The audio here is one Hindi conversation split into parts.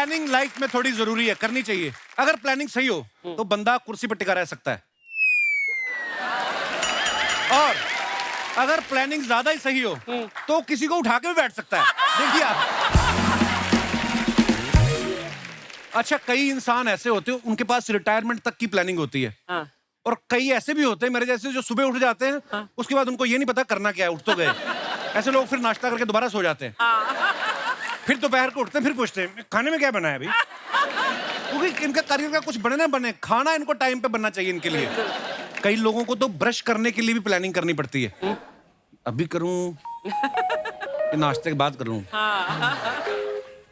प्लानिंग लाइफ में थोड़ी जरूरी है, करनी चाहिए। अगर प्लानिंग सही हो तो बंदा कुर्सी पर टिका रह सकता है, और अगर प्लानिंग ज्यादा ही सही हो तो किसी को उठा के भी बैठ सकता है। देखिए आप, अच्छा कई इंसान ऐसे होते हैं उनके पास रिटायरमेंट तक की प्लानिंग होती है। हाँ। और कई ऐसे भी होते हैं मेरे जैसे जो सुबह उठ जाते हैं, हाँ। उसके बाद उनको ये नहीं पता करना क्या है, उठ तो गए। ऐसे लोग फिर नाश्ता करके दोबारा सो जाते हैं। फिर दोपहर को उठते हैं, फिर पूछते हैं खाने में क्या बना है अभी, क्योंकि इनका करियर का कुछ बने ना बने, खाना इनको टाइम पे बनना चाहिए इनके लिए। कई लोगों को तो ब्रश करने के लिए भी प्लानिंग करनी पड़ती है। अभी करूं कि नाश्ते के बाद करूं,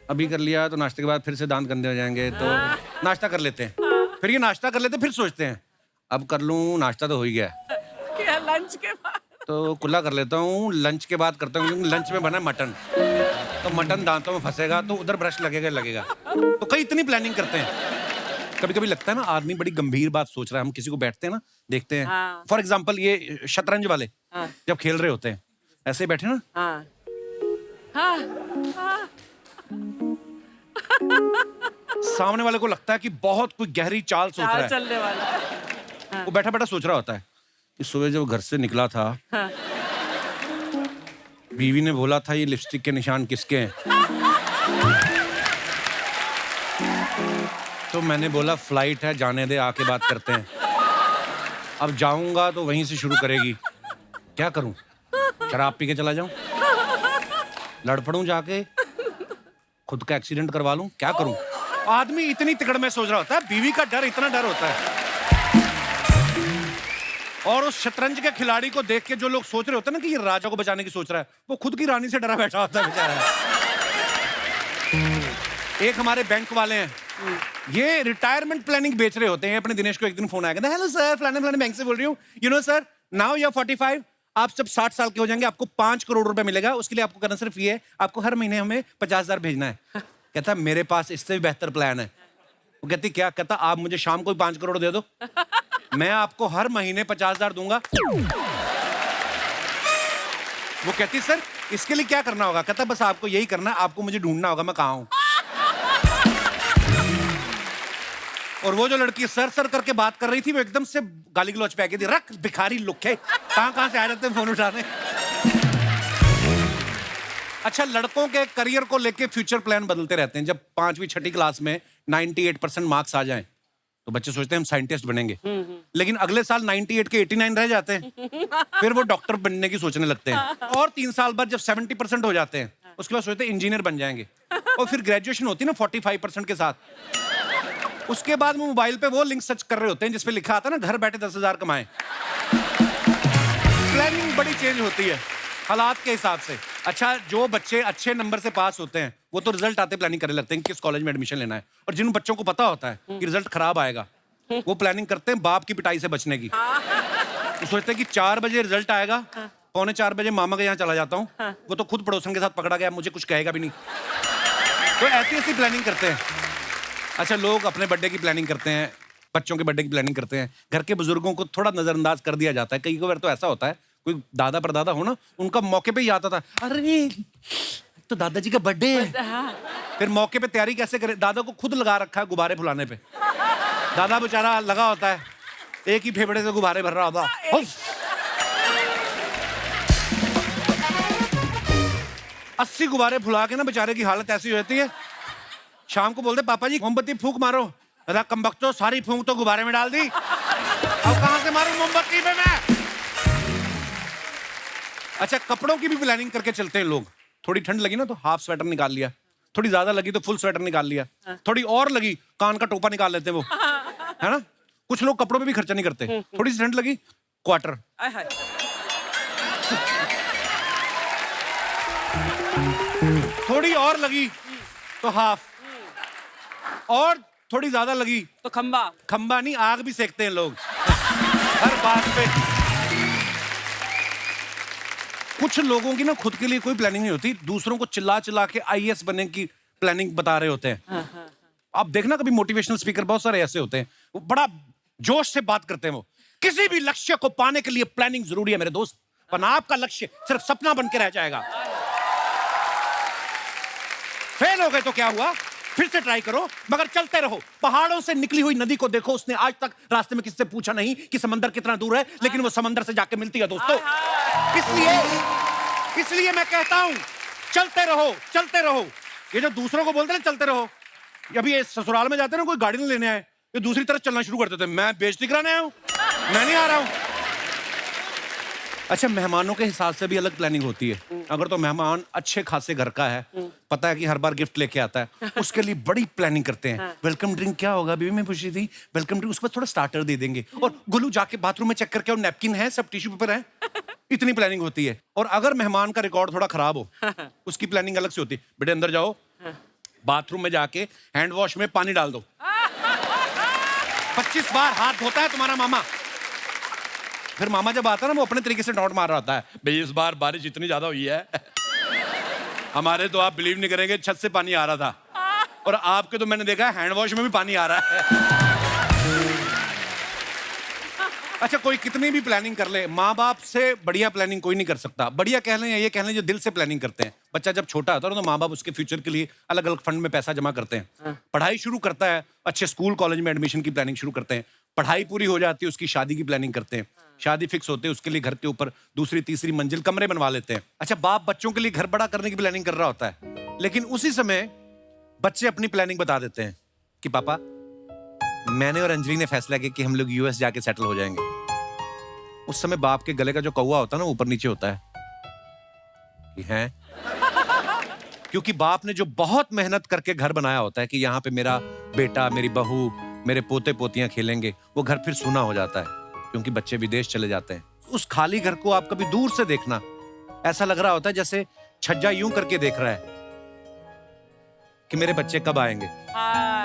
अभी कर लिया तो नाश्ते के बाद फिर से दांत गंदे हो जाएंगे, तो नाश्ता कर लेते हैं। फिर ये नाश्ता कर लेते हैं, फिर सोचते हैं अब कर लूं, नाश्ता तो हो ही गया, क्या लंच के बाद तो कुल्ला कर लेता हूँ, लंच के बाद करता हूँ, क्योंकि लंच में बना है मटन, तो मटन दांतों में फंसेगा तो उधर ब्रश लगेगा। तो कई इतनी प्लानिंग करते हैं। कभी कभी लगता है ना आदमी बड़ी गंभीर बात सोच रहा है, हम किसी को बैठते हैं ना, देखते हैं। हाँ। फॉर एग्जाम्पल ये शतरंज वाले हाँ। जब खेल रहे होते हैं, ऐसे बैठे ना, हाँ। हाँ। हाँ। सामने वाले को लगता है कि बहुत कोई गहरी चाल सोच रहा चाल है, चलने वाला है। वो बैठा बैठा सोच रहा होता है कि सुबह जब घर से निकला था, हाँ। बीवी ने बोला था ये लिपस्टिक के निशान किसके हैं, तो मैंने बोला फ्लाइट है, जाने दे, आके बात करते हैं। अब जाऊंगा तो वहीं से शुरू करेगी, क्या करूं, शराब पी के चला जाऊं, लड़ पड़ूं जाके, खुद का एक्सीडेंट करवा लूं, क्या करूं। आदमी इतनी तिकड़ में सोच रहा होता है, बीवी का डर, इतना डर होता है। और उस शतरंज के खिलाड़ी को देख के जो लोग सोच रहे होते हैं ना कि ये राजा को बचाने की सोच रहा है, वो खुद की रानी से डरा बैठा होता है बेचारा। एक हमारे बैंक वाले हैं, ये रिटायरमेंट प्लानिंग बेच रहे होते हैं। अपने दिनेश को एक दिन फोन आया, कहते हेलो सर, फलाने बैंक से बोल रही हूँ, you know sir, now you are 45, आप जब 60 साल के हो जाएंगे आपको 5 करोड़ रुपए मिलेगा, उसके लिए आपको करना सिर्फ ये है, आपको हर महीने हमें 50,000 भेजना है। कहता मेरे पास इससे भी बेहतर प्लान है। वो कहती क्या, कहता आप मुझे शाम को 5 करोड़ दे दो, मैं आपको हर महीने 50,000 दूंगा। वो कहती सर इसके लिए क्या करना होगा, कहता बस आपको यही करना है, आपको मुझे ढूंढना होगा मैं कहाँ हूं। और वो जो लड़की सर करके बात कर रही थी, वो एकदम से गाली गलौच पे आ गई थी, रख भिखारी लुखे, कहां से आ जाते हैं फोन उठाने। अच्छा लड़कों के करियर को लेके फ्यूचर प्लान बदलते रहते हैं। जब 5वीं 6ठी क्लास में 98% मार्क्स आ जाएं तो बच्चे सोचते हैं हम साइंटिस्ट बनेंगे, लेकिन अगले साल 98 के 89 रह जाते हैं, फिर वो डॉक्टर बनने की सोचने लगते हैं। और 3 साल बाद जब 70% हो जाते हैं, उसके बाद सोचते हैं इंजीनियर बन जाएंगे। और फिर ग्रेजुएशन होती है ना 45% के साथ, उसके बाद वो मोबाइल पे वो लिंक सर्च कर रहे होते हैं जिसपे लिखा आता है ना घर बैठे 10,000 कमाएं। प्लानिंग बड़ी चेंज होती है हालात के हिसाब से। अच्छा जो बच्चे अच्छे नंबर से पास होते हैं वो तो रिजल्ट आते प्लानिंग करने लगते हैं किस कॉलेज में एडमिशन लेना है, और जिन बच्चों को पता होता है कि रिजल्ट खराब आएगा वो प्लानिंग करते हैं बाप की पिटाई से बचने की। तो सोचते हैं कि 4 बजे रिजल्ट आएगा, 3:45 बजे मामा के यहाँ चला जाता हूँ, वो तो खुद पड़ोसन के साथ पकड़ा गया, मुझे कुछ कहेगा भी नहीं। तो ऐसी प्लानिंग करते हैं। अच्छा लोग अपने बर्थडे की प्लानिंग करते हैं, बच्चों के बर्थडे की प्लानिंग करते हैं, घर के बुजुर्गों को थोड़ा नजरअंदाज कर दिया जाता है। कई बार तो ऐसा होता है कोई दादा परदादा हो ना, उनका मौके पे ही आता था, अरे तो दादाजी का बर्थडे है। फिर मौके पे तैयारी कैसे करे, दादा को खुद लगा रखा है गुब्बारे फुलाने पे, दादा बेचारा लगा होता है एक ही फेफड़े से गुब्बारे भर रहा होता। 80 गुब्बारे फुला के ना बेचारे की हालत ऐसी हो जाती है, शाम को बोलते पापा जी मोमबत्ती फूंक मारो, अरे कमबख्तो सारी फूंक तो गुब्बारे में डाल दी, अब कहां से मारूं मोमबत्ती पे मैं। अच्छा कपड़ों की भी प्लानिंग करके चलते हैं लोग। थोड़ी ठंड लगी ना तो हाफ स्वेटर निकाल लिया, थोड़ी ज्यादा लगी तो फुल स्वेटर निकाल लिया, थोड़ी और लगी कान का टोपा निकाल लेते हैं वो, है ना। कुछ लोग कपड़ों पे भी खर्चा नहीं करते, थोड़ी सी ठंड लगी क्वार्टर, थोड़ी और लगी तो हाफ, और थोड़ी ज्यादा लगी तो खंबा। खंबा नहीं, आग भी सेकते हैं लोग हर बात पे। कुछ लोगों की ना खुद के लिए कोई प्लानिंग नहीं होती, दूसरों को चिल्ला चिल्ला के आईएएस बनने की प्लानिंग बता रहे होते हैं। आप देखना कभी मोटिवेशनल स्पीकर बहुत सारे ऐसे होते हैं, वो बड़ा जोश से बात करते हैं। वो किसी भी लक्ष्य को पाने के लिए प्लानिंग जरूरी है मेरे दोस्त, वरना आपका लक्ष्य सिर्फ सपना बन के रह जाएगा। फेल हो गए तो क्या हुआ, फिर से ट्राई करो, मगर चलते रहो। पहाड़ों से निकली हुई नदी को देखो, उसने आज तक रास्ते में किससे पूछा नहीं कि समंदर कितना दूर है, लेकिन वो समंदर से जाके मिलती है दोस्तों। इसलिए मैं कहता हूं, चलते रहो, चलते रहो। ये जो दूसरों को बोलते हैं चलते रहो, अभी ये ससुराल में जाते हैं ना, कोई गाड़ी नहीं लेने आए, ये दूसरी तरफ चलना शुरू कर देते हैं। मैं बेइज्जती कराने आया हूं, मैं नहीं आ रहा हूं। अच्छा, मेहमानों के हिसाब से भी अलग प्लानिंग होती है। अगर तो मेहमान अच्छे खासे घर का है, पता है कि हर बार गिफ्ट लेके आता है, उसके लिए बड़ी प्लानिंग करते हैं। वेलकम ड्रिंक क्या होगा, बीवी मैं पूछी थी, वेलकम ड्रिंक, उसके बाद थोड़ा स्टार्टर दे देंगे, और गुल्लू जाके बाथरूम में चेक करके और नैपकिन है, सब टिश्यू पेपर है। इतनी प्लानिंग होती है। और अगर मेहमान का रिकॉर्ड थोड़ा खराब हो, उसकी प्लानिंग अलग से होती है। बेटे अंदर जाओ, बाथरूम में जाके हैंड वॉश में पानी डाल दो, 25 बार हाथ धोता है तुम्हारा मामा। फिर मामा जब आता है ना, वो अपने तरीके से डांट मार रहा होता है, भाई इस बार बारिश इतनी ज्यादा हुई है, हमारे तो आप बिलीव नहीं करेंगे, छत से पानी आ रहा था, और आपके तो मैंने देखा है हैंड वॉश में भी पानी आ रहा है। अच्छा, कोई कितनी भी प्लानिंग कर ले, माँ बाप से बढ़िया प्लानिंग कोई नहीं कर सकता। बढ़िया कह लें या ये कह लें, जो दिल से प्लानिंग करते हैं। बच्चा जब छोटा होता है ना, तो माँ बाप उसके फ्यूचर के लिए अलग अलग फंड में पैसा जमा करते हैं, पढ़ाई शुरू करता है, अच्छे स्कूल कॉलेज में एडमिशन की प्लानिंग शुरू करते हैं, पढ़ाई पूरी हो जाती है, उसकी शादी की प्लानिंग करते हैं, शादी फिक्स होते हैं, उसके लिए घर के ऊपर दूसरी तीसरी मंजिल कमरे बनवा लेते हैं। अच्छा, बाप बच्चों के लिए घर बड़ा करने की प्लानिंग कर रहा होता है, लेकिन उसी समय बच्चे अपनी प्लानिंग बता देते हैं कि पापा, मैंने और अंजलि ने फैसला किया कि हम लोग यूएस जाके सेटल हो जाएंगे। उस समय बाप के गले का जो कौवा होता है ना, ऊपर नीचे होता है, क्योंकि बाप ने जो बहुत मेहनत करके घर बनाया होता है कि यहाँ पे मेरा बेटा, मेरी बहू, मेरे पोते पोतियां खेलेंगे, वो घर फिर सूना हो जाता है, क्योंकि बच्चे विदेश चले जाते हैं। उस खाली घर को आप कभी दूर से देखना, ऐसा लग रहा होता है जैसे छज्जा यूं करके देख रहा है कि मेरे बच्चे कब आएंगे,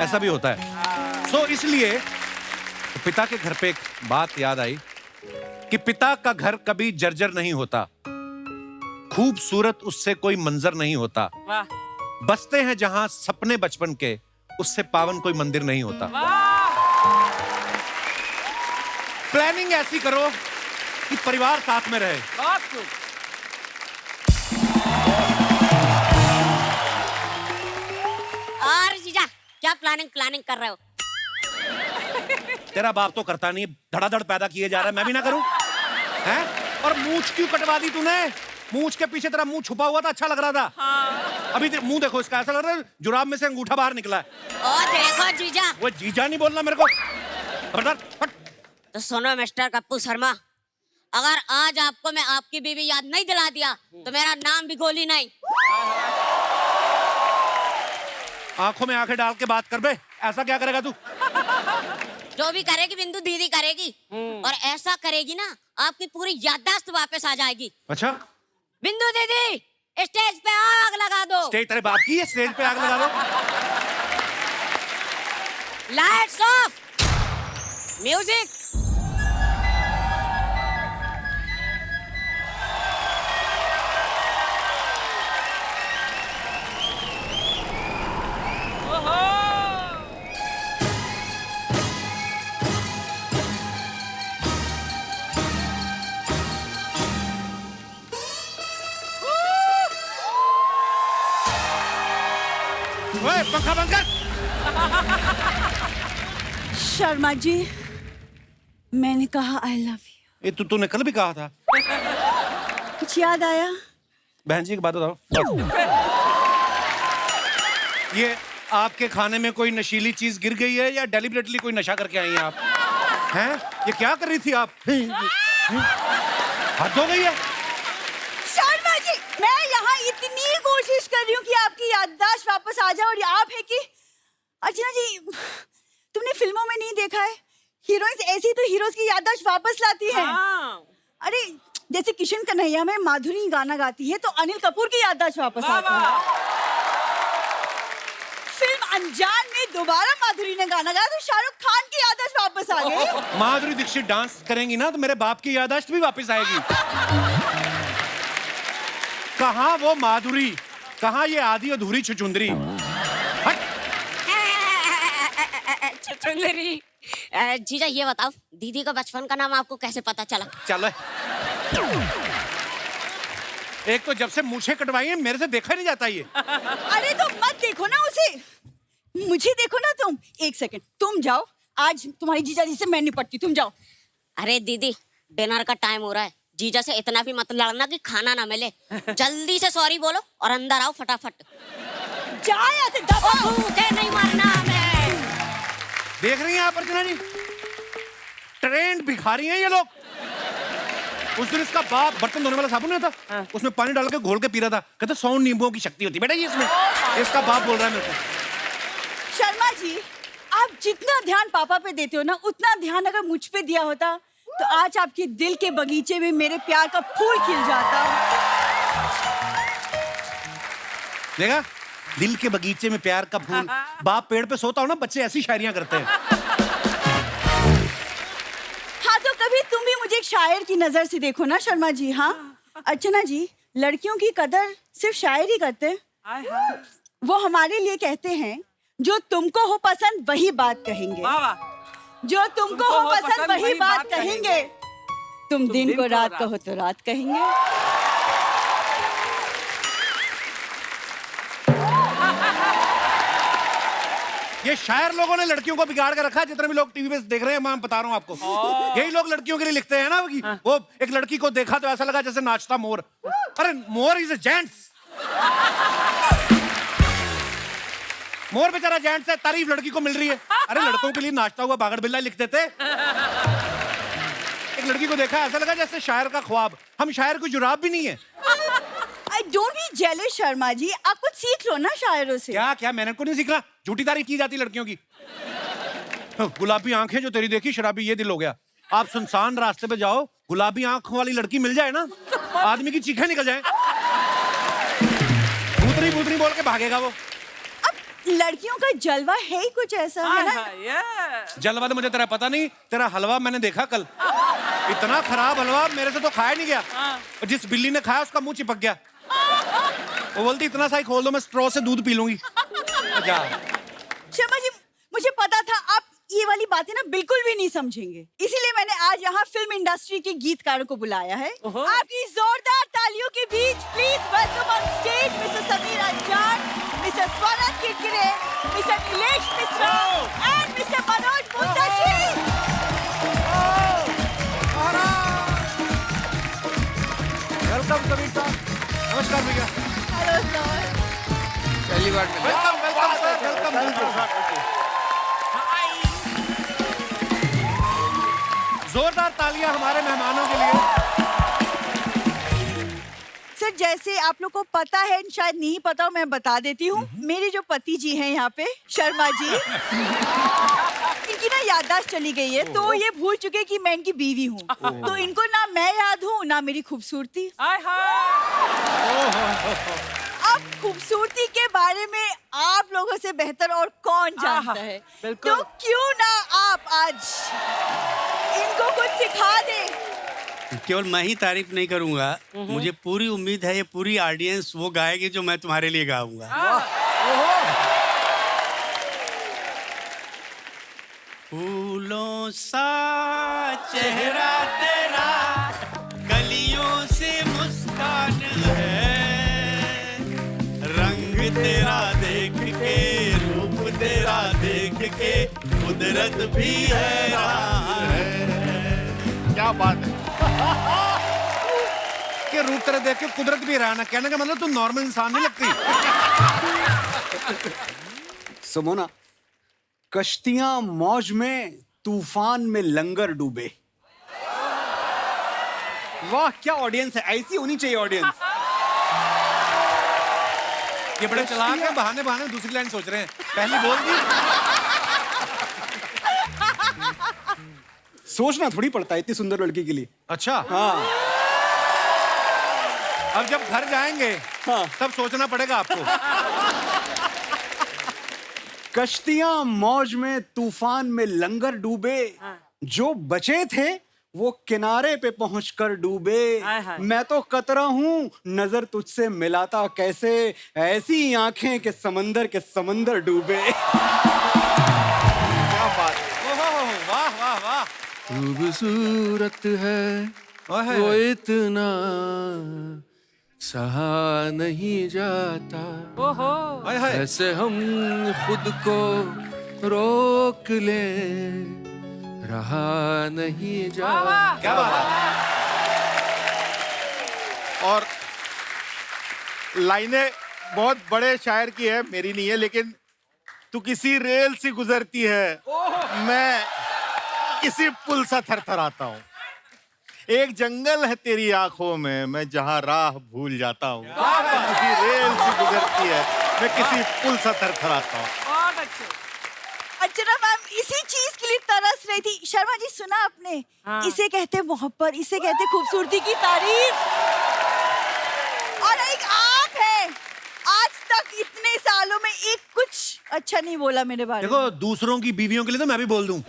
ऐसा भी होता है। सो इसलिए तो पिता के घर पे एक बात याद आई कि पिता का घर कभी जर्जर नहीं होता, खूबसूरत उससे कोई मंजर नहीं होता, बसते हैं जहां सपने बचपन के, उससे पावन कोई मंदिर नहीं होता। प्लानिंग ऐसी करो कि परिवार साथ में रहे। बहुत कुछ। और जीजा, क्या प्लानिंग कर रहे हो? तेरा बाप तो करता नहीं, धड़ाधड़ पैदा किए जा रहा है, मैं भी ना करूं? हैं? और मूंछ क्यों कटवा दी तूने? मूंछ के पीछे तेरा मुंह छुपा हुआ था, अच्छा लग रहा था। हाँ। अभी मुंह देखो इसका, ऐसा लग रहा है जुराब में से अंगूठा बाहर निकला है। ओ देखो जीजा। वो जीजा नहीं बोलना मेरे को। हट। तो सुनो मिस्टर कप्पू शर्मा, अगर आज आपको मैं आपकी बीवी याद नहीं दिला दिया तो मेरा नाम भी गोली नहीं। आंखों में आंखें डाल के बात कर बे, ऐसा क्या करेगा तू? जो भी करेगी बिंदु दीदी करेगी, और ऐसा करेगी ना, आपकी पूरी याददाश्त वापस आ जाएगी। अच्छा, बिंदु दीदी, स्टेज पे आग लगा दो। स्टेज तेरे बाप की है, स्टेज पे आग लगा दो। Lights off, music. ओए, पंखा बंद कर। शर्मा जी, मैंने कहा आई लव यू। ये तूने कल भी कहा था। कुछ याद आया? बहन जी एक बात बताओ, ये आपके खाने में कोई नशीली चीज गिर गई है या डेलिबरेटली कोई नशा करके आई हैं आप? हैं? ये क्या कर रही थी आप? हद हो गई है। शर्मा जी, मैं यहाँ इतनी कोशिश कर रही हूँ कि आपकी याददाश्त वापस आ जाए, और आप है कि अर्चना जी, तुमने फिल्मों में नहीं देखा है, हीरोइंस ऐसी तो हीरोज की याददाश्त वापस लाती है। अरे जैसे किशन कन्हैया में माधुरी गाना गाती है तो अनिल कपूर की याददाश्त वापस आती है। फिल्म अनजान में दोबारा माधुरी ने गाना गाया तो शाहरुख खान की याददाश्त वापस आ गई। माधुरी दीक्षित डांस करेंगी ना तो मेरे बाप की याददाश्त भी वापस आएगी। कहाँ वो माधुरी, कहाँ ये आधी अधूरी छुचुंदरी। छुचुंदरी। जीजा ये बताओ, दीदी का बचपन का नाम आपको कैसे पता चला? चलो, एक तो जब से मूछें कटवाई है मेरे से देखा नहीं जाता ये। अरे तो मत देखो ना उसे, मुझे देखो ना तुम, एक सेकंड, तुम जाओ, आज तुम्हारी जीजा जी से मैं निपटती, तुम जाओ। अरे दीदी, डिनर का टाइम हो रहा है, जीजा से इतना भी मत लड़ना कि खाना ना मिले। जल्दी से सॉरी बोलो और अंदर आओ फटाफट। जा यहाँ से, दफा हो। भूखे नहीं मरना हमें। देख रही हैं आप अर्चना जी, ट्रेंड भिखारी हैं ये लोग। उस दिन इसका बाप बर्तन धोने वाला साबुन नहीं था, उसमें पानी डाल के घोल के पी रहा था, कहते 100 नींबुओं की शक्ति होती है बेटा ये इसमें। इसका बाप बोल रहा है मेरे को। शर्मा जी, आप जितना ध्यान पापा पे देते हो ना, उतना ध्यान अगर मुझ पे दिया होता तो आज आपके दिल के बगीचे में मेरे प्यार का फूल खिल जाता। देखा, दिल के बगीचे में प्यार का फूल। बाप पेड़ पे सोता हो ना, बच्चे ऐसी शायरियां करते हैं। हाँ, तो कभी तुम भी मुझे एक शायर की नजर से देखो ना शर्मा जी। हाँ अर्चना जी, लड़कियों की कदर सिर्फ शायर ही करते हैं। वो हमारे लिए कहते हैं, जो तुमको हो पसंद वही बात कहेंगे, जो तुमको हो पसंद वही बात कहेंगे, तुम दिन को रात कहो तो रात कहेंगे। ये शायर लोगों ने लड़कियों को बिगाड़ के रखा है। जितने भी लोग टीवी पे देख रहे हैं, मैं बता रहा हूँ आपको, यही लोग लड़कियों के लिए लिखते हैं ना कि वो एक लड़की को देखा तो ऐसा लगा जैसे नाचता मोर। अरे मोर इज अ जेंट्स, मोर बेचारा जेंट्स है, तारीफ लड़की को मिल रही है। अरे लड़कों के लिए नाचता हुआ बागड़ बिल्ला लिख देते। एक लड़की को देखा, ऐसा लगा जैसे शायर का ख्वाब। हम शायर को जुराब भी नहीं है। I don't be jealous Sharma ji, आप कुछ सीख लो ना शायरों से। क्या क्या मैंने को नहीं सीखना, झूठी तारीफ की जाती लड़कियों की। गुलाबी आंखें जो तेरी देखी, शराबी ये दिल हो गया। आप सुनसान रास्ते पे जाओ, गुलाबी आंखों वाली लड़की मिल जाए ना, आदमी की चीखें निकल जाए। भूतनी भूतनी बोल के भागेगा वो। लड़कियों का जलवा है ही कुछ ऐसा, है ना? जलवा तो मुझे तेरा पता नहीं। तेरा हलवा मैंने देखा कल, इतना खराब हलवा मेरे से तो खाया नहीं गया। और जिस बिल्ली ने खाया उसका मुंह चिपक गया। वो बोलती इतना सा ही खोल दो, मैं स्ट्रॉ से दूध पी लूंगी। शर्मा जी, मुझे पता था आप ये वाली बातें ना बिल्कुल भी नहीं समझेंगे, इसीलिए मैंने आज यहाँ फिल्म इंडस्ट्री के गीतकारों को बुलाया है। आपकी जोरदार तालियों के बीच please welcome on stage mister Sameer Anjaan, mister Swarat Kirkire, mister Neelesh Mishra and mister Manoj Muntashir. Welcome Sameer साहब। नमस्कार भैया। Hello sir. पहली बार मिले। Welcome welcome sir, welcome. जोरदार तालियां हमारे मेहमानों के लिए। सर, जैसे आप लोग को पता है, शायद नहीं पता हो, मैं बता देती हूँ। मेरे जो पति जी हैं यहाँ पे, शर्मा जी, इनकी ना याददाश्त चली गई है, तो ये भूल चुके कि मैं इनकी बीवी हूँ। तो इनको ना मैं याद हूँ ना मेरी खूबसूरती। अब खूबसूरती के बारे में आप लोगों से बेहतर और कौन जानता है, तो क्यों ना आप आज इनको कुछ सिखा दें। केवल मैं ही तारीफ नहीं करूंगा, मुझे पूरी उम्मीद है ये पूरी ऑडियंस वो गाएगी जो मैं तुम्हारे लिए गाऊंगा। फूलों सा चेहरा तेरा, कलियों से मुस्कान है, रंग तेरा देख के, रूप तेरा देख के, कुदरत भी हैरान है। क्या बात है कि रूप तेरे देख के कुदरत भी हैरान है। कहने का मतलब तुम नॉर्मल इंसान नहीं लगती। सुमोना, कश्तियां मौज में, तूफान में लंगर डूबे। वाह क्या ऑडियंस है, ऐसी होनी चाहिए ऑडियंस। ये बड़े चालाक हैं, बहाने बहाने दूसरी लाइन सोच रहे हैं, पहली बोल दी। सोचना थोड़ी पड़ता है इतनी सुंदर लड़की के लिए। अच्छा हाँ अब जब घर जाएंगे तब सोचना पड़ेगा आपको। कश्तियां मौज में, तूफान में लंगर डूबे, जो बचे थे वो किनारे पे पहुंचकर डूबे। मैं तो कतरा हूँ, नजर तुझसे मिलाता कैसे, ऐसी आंखें के समंदर डूबे। क्या बात है, वाह वाह वाह। खूबसूरत है ओहे। वो इतना सहा नहीं जाता, ओहो हाय हाय ऐसे हम खुद को रोक ले, रहा नहीं जाता। क्या बात है। और लाइनें बहुत बड़े शायर की है, मेरी नहीं है, लेकिन तू किसी रेल से गुजरती है, मैं किसी पुल सा थरथराता हूँ। एक जंगल है तेरी आंखों में, मैं जहाँ राह भूल जाता हूँ। किसी रेल से गुजरती है, मैं किसी पुल सा थरथराता हूँ। बहुत अच्छे। अर्चना मैम इसी चीज के लिए तरस रही थी। शर्मा जी सुना आपने? हाँ। इसे कहते मोहब्बत, इसे कहते खूबसूरती की तारीफ। और एक आप है, आज तक इतने सालों में एक कुछ अच्छा नहीं बोला मेरे बारे में। देखो दूसरों की बीवियों के लिए तो मैं भी बोल दूं,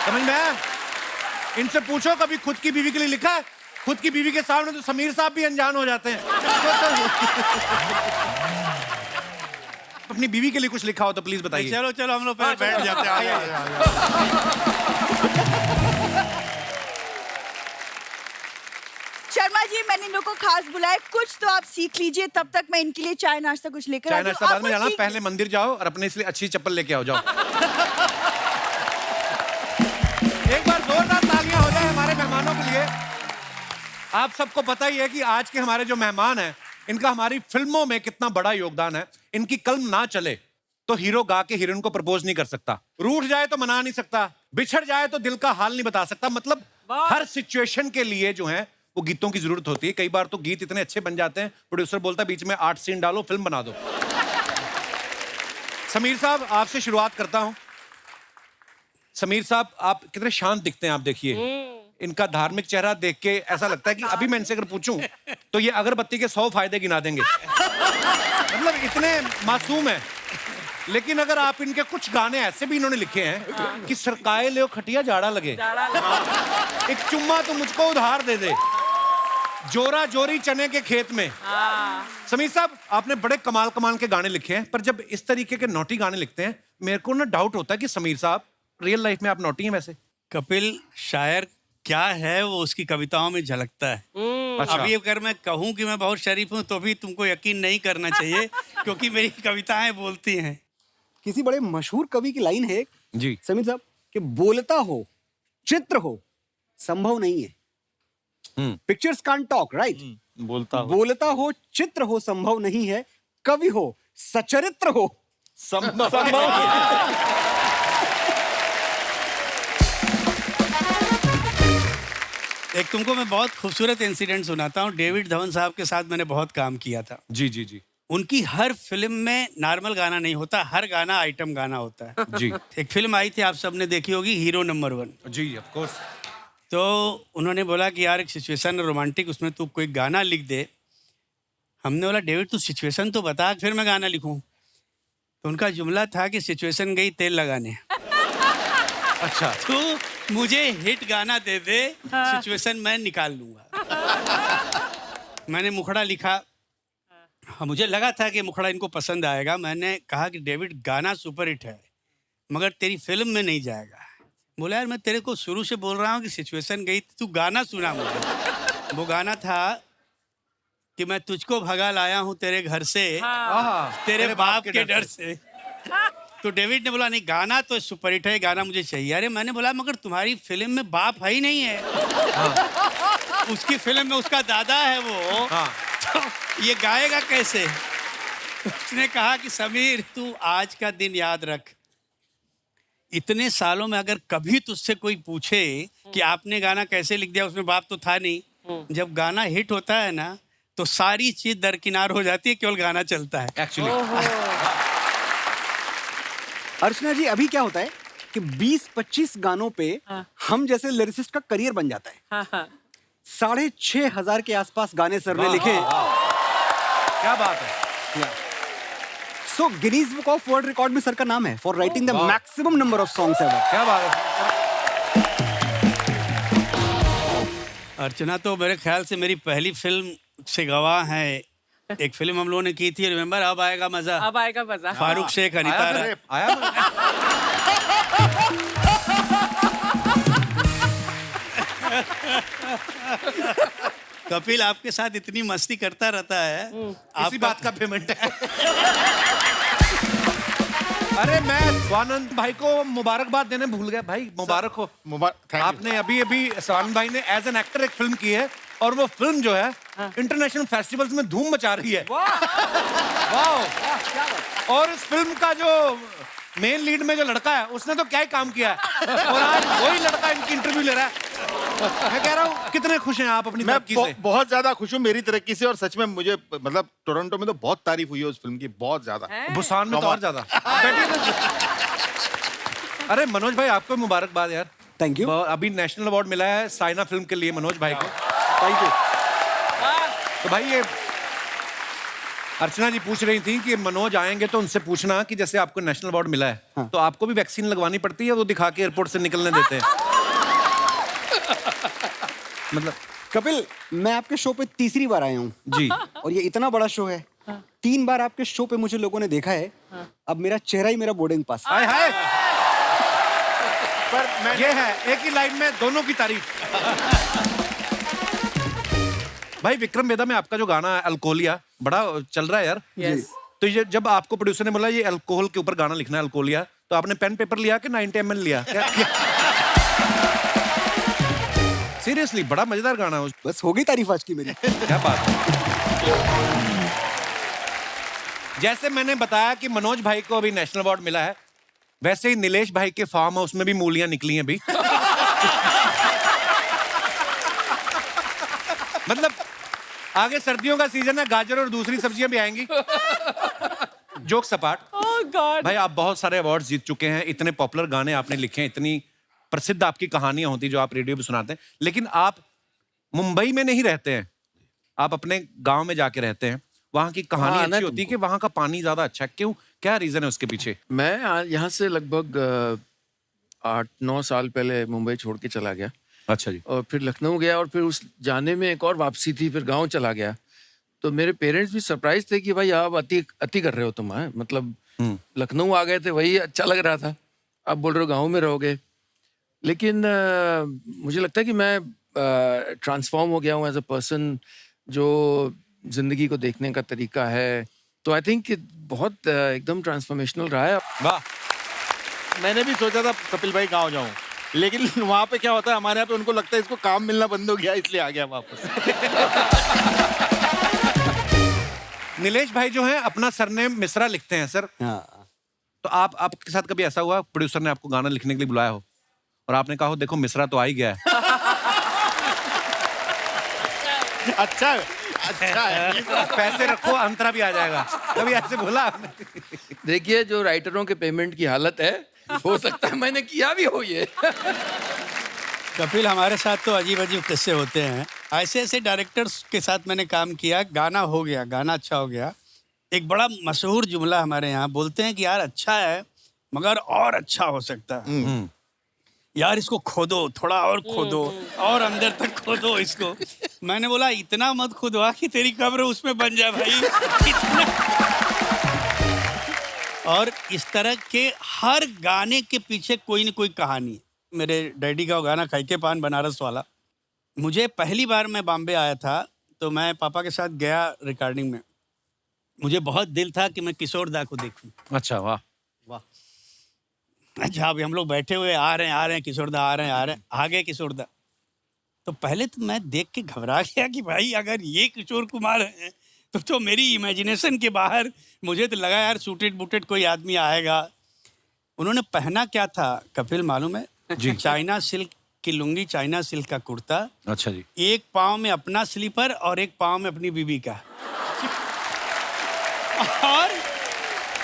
समझ में आया? इनसे पूछो कभी खुद की बीवी के लिए लिखा है? खुद की बीवी के सामने तो समीर साहब भी अनजान हो जाते हैं। अपनी बीवी के लिए कुछ लिखा हो तो प्लीज बताइए। चलो चलो हम लोग पहले बैठ जाते हैं। आइए, आइए। शर्मा जी मैंने इन लोगों को खास बुलाया, कुछ तो आप सीख लीजिए, तब तक मैं इनके लिए चाय नाश्ता कुछ लेकर चाय आती हूँ। नाश्ता आप बाद में कुछ जाना, सीख- पहले मंदिर जाओ और अपने इसलिए अच्छी चप्पल लेके आओ। जाओ एक बार जोरदार तालियां हो जाए हमारे मेहमानों के लिए। आप सबको पता ही है कि आज के हमारे जो मेहमान हैं, इनका हमारी फिल्मों में कितना बड़ा योगदान है। इनकी कलम ना चले तो हीरो गा के हीरोइन को प्रपोज नहीं कर सकता, रूठ जाए तो मना नहीं सकता, बिछड़ जाए तो दिल का हाल नहीं बता सकता। मतलब हर सिचुएशन के लिए जो है वो गीतों की जरूरत होती है। कई बार तो गीत इतने अच्छे बन जाते हैं, प्रोड्यूसर बोलता है बीच में 8 सीन डालो, फिल्म बना दो। समीर साहब आपसे शुरुआत करता हूं। समीर साहब आप कितने शांत दिखते हैं। आप देखिए इनका धार्मिक चेहरा देख के ऐसा लगता है कि अभी मैं इनसे अगर पूछूं तो ये अगरबत्ती के 100 फायदे गिना देंगे। मतलब इतने मासूम हैं। लेकिन अगर आप इनके कुछ गाने ऐसे भी इन्होंने लिखे हैं कि सरकाए ले खटिया जाड़ा लगे, एक चुम्मा तो मुझको उधार दे दे, जोरा जोरी चने के खेत में। समीर साहब आपने बड़े कमाल कमाल के गाने लिखे हैं, पर जब इस तरीके के नोटी गाने लिखते हैं मेरे को ना डाउट होता है कि समीर साहब रियल लाइफ में आप नोटी हैं वैसे? कपिल शायर क्या है वो उसकी कविताओं में झलकता है। अच्छा। अभी अगर मैं कहूँ कि मैं बहुत शरीफ हूँ तो भी तुमको यकीन नहीं करना चाहिए क्योंकि मेरी कविताएं बोलती हैं। किसी बड़े मशहूर कवि की लाइन है जी समीर साहब कि बोलता हो चित्र हो संभव नहीं है। Pictures can't talk, right? बोलता हो चित्र हो संभव नहीं है, कवि हो सचरित्र हो संभव। एक तुमको मैं बहुत खूबसूरत इंसिडेंट सुनाता हूँ। डेविड धवन साहब के साथ मैंने बहुत काम किया था। जी जी जी उनकी हर फिल्म में नॉर्मल गाना नहीं होता, हर गाना आइटम गाना होता है। जी एक फिल्म आई थी आप सबने देखी होगी, हीरो नंबर 1। जी ऑफ कोर्स। तो उन्होंने बोला कि यार एक सिचुएशन रोमांटिक, उसमें तू कोई गाना लिख दे। हमने बोला डेविड तू सिचुएशन तो बता फिर मैं गाना लिखूं। तो उनका जुमला था कि सिचुएशन गई तेल लगाने। अच्छा तू मुझे हिट गाना दे दे, सिचुएशन मैं निकाल लूंगा। मैंने मुखड़ा लिखा। हाँ, मुझे लगा था कि मुखड़ा इनको पसंद आएगा। मैंने कहा कि डेविड गाना सुपर हिट है मगर तेरी फिल्म में नहीं जाएगा। बोला यार मैं तेरे को शुरू से बोल रहा हूँ कि सिचुएशन गई, तू गाना सुना मुझे। वो गाना था कि मैं तुझको भगा लाया हूँ तेरे घर से, तेरे बाप के डर से। तो डेविड ने बोला नहीं गाना तो सुपर हिट है, गाना मुझे चाहिए। अरे मैंने बोला मगर तुम्हारी फिल्म में बाप है ही नहीं है। उसकी फिल्म में उसका दादा है वो। तो ये गाएगा कैसे? उसने कहा कि समीर तू आज का दिन याद रख, इतने सालों में अगर कभी तुझसे कोई पूछे कि आपने गाना कैसे लिख दिया, उसमें बाप तो था नहीं। जब गाना हिट होता है ना तो सारी चीज दरकिनार हो जाती है, केवल गाना चलता है। एक्चुअली अर्चना जी अभी क्या होता है कि 20-25 गानों पे हम जैसे लिरिसिस्ट का करियर बन जाता है। 6,500 के आसपास गाने सर ने लिखे। क्या बात है। So Guinness book of world record में सर का नाम है for writing the maximum number of songs ever. क्या बात है। अर्चना तो मेरे ख्याल से मेरी पहली फिल्म से गवाह है। एक फिल्म हम लोगों ने की थी, रिमेम्बर, अब आएगा मजा। अब आएगा मजा। फारूक शेख, अनीता राय। आया कपिल आपके साथ इतनी मस्ती करता रहता है, इसी बात का पेमेंट है। अरे मैं स्वानंद भाई को मुबारकबाद देने भूल गया भाई, मुबारक हो। Thank you. आपने अभी अभी स्वानंद भाई ने एज एन एक्टर एक फिल्म की है और वो फिल्म जो है इंटरनेशनल फेस्टिवल्स में धूम मचा रही है। वाह। और इस फिल्म का जो मेन लीड में जो लड़का है उसने तो क्या ही काम किया है, और आज वही लड़का इनकी इंटरव्यू ले रहा है। मैं कह रहा हूँ कितने खुश हैं आप अपनी मैं तरक्की से? बहुत ज्यादा खुश हूँ मेरी तरक्की से, और सच में मुझे मतलब टोरंटो में तो बहुत तारीफ हुई है उस फिल्म की, बहुत ज्यादा। बुसान में तो और ज्यादा। अरे मनोज भाई आपको मुबारकबाद यार। Thank you. अभी नेशनल अवार्ड मिला है साइना फिल्म के लिए मनोज भाई को। Thank you. तो भाई ये अर्चना जी पूछ रही थी कि मनोज आएंगे तो उनसे पूछना कि जैसे आपको नेशनल अवार्ड मिला है तो आपको भी वैक्सीन लगवानी पड़ती है, वो दिखा के एयरपोर्ट से निकलने देते हैं। मतलब कपिल, मैं आपके शो पे तीसरी बार आया हूँ जी, और ये इतना बड़ा शो है, 3 बार आपके शो पे मुझे लोगों ने देखा है। अब मेरा चेहरा ही मेरा बोर्डिंग पास। हाय हाय। पर ये है एक ही लाइन में दोनों की तारीफ। भाई विक्रम वेदा में आपका जो गाना है अल्कोहलिया बड़ा चल रहा है यार। Yes. तो ये जब आपको प्रोड्यूसर ने बोला ये अल्कोहल के ऊपर गाना लिखना है अल्कोहलिया, तो आपने पेन पेपर लिया कि 90 ml लिया? सीरियसली बड़ा मजेदार गाना है। बस हो गई तारीफ आज की मेरी। क्या बात है। जैसे मैंने बताया कि मनोज भाई को अभी नेशनल अवार्ड मिला है, वैसे ही नीलेश भाई के फार्म हाउस में भी मूलियां निकली हैं अभी। मतलब आगे सर्दियों का सीजन है, गाजर और दूसरी सब्जियां भी आएंगी। जोक सपाट। भाई आप बहुत सारे अवार्ड्स जीत चुके हैं, इतने पॉपुलर गाने आपने लिखे हैं, इतनी प्रसिद्ध आपकी कहानियां होती जो आप रेडियो पे सुनाते हैं, लेकिन आप मुंबई में नहीं रहते हैं, आप अपने गांव में जाके रहते हैं। वहां की कहानी हाँ, अच्छी होती है कि वहां का पानी ज्यादा अच्छा है, क्यों, क्या रीजन है उसके पीछे? मैं यहाँ से लगभग 8-9 साल पहले मुंबई छोड़ के चला गया, अच्छा जी। और फिर लखनऊ गया, और फिर उस जाने में एक और वापसी थी, फिर गांव चला गया। तो मेरे पेरेंट्स भी सरप्राइज थे कि भाई आप अति कर रहे हो तुम, हैं मतलब लखनऊ आ गए थे, वही अच्छा लग रहा था, अब बोल रहे हो गाँव में रहोगे। लेकिन मुझे लगता है कि मैं ट्रांसफॉर्म हो गया हूँ एज अ पर्सन, जो जिंदगी को देखने का तरीका है, तो आई थिंक बहुत एकदम ट्रांसफॉर्मेशनल रहा है। वाह। मैंने भी सोचा था कपिल भाई गाँव जाऊं, लेकिन वहां पे क्या होता है, हमारे यहाँ पे उनको लगता है इसको काम मिलना बंद हो गया, इसलिए आ गया वापस। नीलेश भाई जो है अपना सरनेम मिश्रा लिखते हैं सर। हाँ। तो आपके साथ कभी ऐसा हुआ प्रोड्यूसर ने आपको गाना लिखने के लिए बुलाया हो और आपने कहा हो देखो मिश्रा तो आ ही गया है? अच्छा है। पैसे रखो अंतरा भी आ जाएगा, कभी ऐसे बोला आपने? देखिए जो राइटरों के पेमेंट की हालत है, हो सकता है मैंने किया भी हो ये। कपिल हमारे साथ तो अजीब अजीब किस्से होते हैं। ऐसे ऐसे डायरेक्टर्स के साथ मैंने काम किया, गाना हो गया, गाना अच्छा हो गया। एक बड़ा मशहूर जुमला हमारे यहाँ बोलते हैं कि यार अच्छा है मगर और अच्छा हो सकता है, यार इसको खोदो, थोड़ा और खोदो, और अंदर तक खोदो इसको। मैंने बोला इतना मत खुदवा कि तेरी कब्र उसमें बन जाए भाई। और इस तरह के हर गाने के पीछे कोई न कोई कहानी। मेरे डैडी का वो गाना खाई के पान बनारस वाला, मुझे पहली बार मैं बॉम्बे आया था तो मैं पापा के साथ गया रिकॉर्डिंग में। मुझे बहुत दिल था कि मैं किशोर दा को देखूं। अच्छा, वाह वाह। अच्छा अभी हम लोग बैठे हुए आ रहे हैं किशोर दा आ रहे हैं आ गए किशोर दा। तो पहले तो मैं देख के घबरा गया कि भाई अगर ये किशोर कुमार हैं तो मेरी इमेजिनेशन के बाहर। मुझे तो लगा यार सूटेड बूटेड कोई आदमी आएगा। उन्होंने पहना क्या था कपिल मालूम है जी? चाइना सिल्क की लुंगी, चाइना सिल्क का कुर्ता। अच्छा जी। एक पाँव में अपना स्लीपर और एक पाँव में अपनी बीबी का।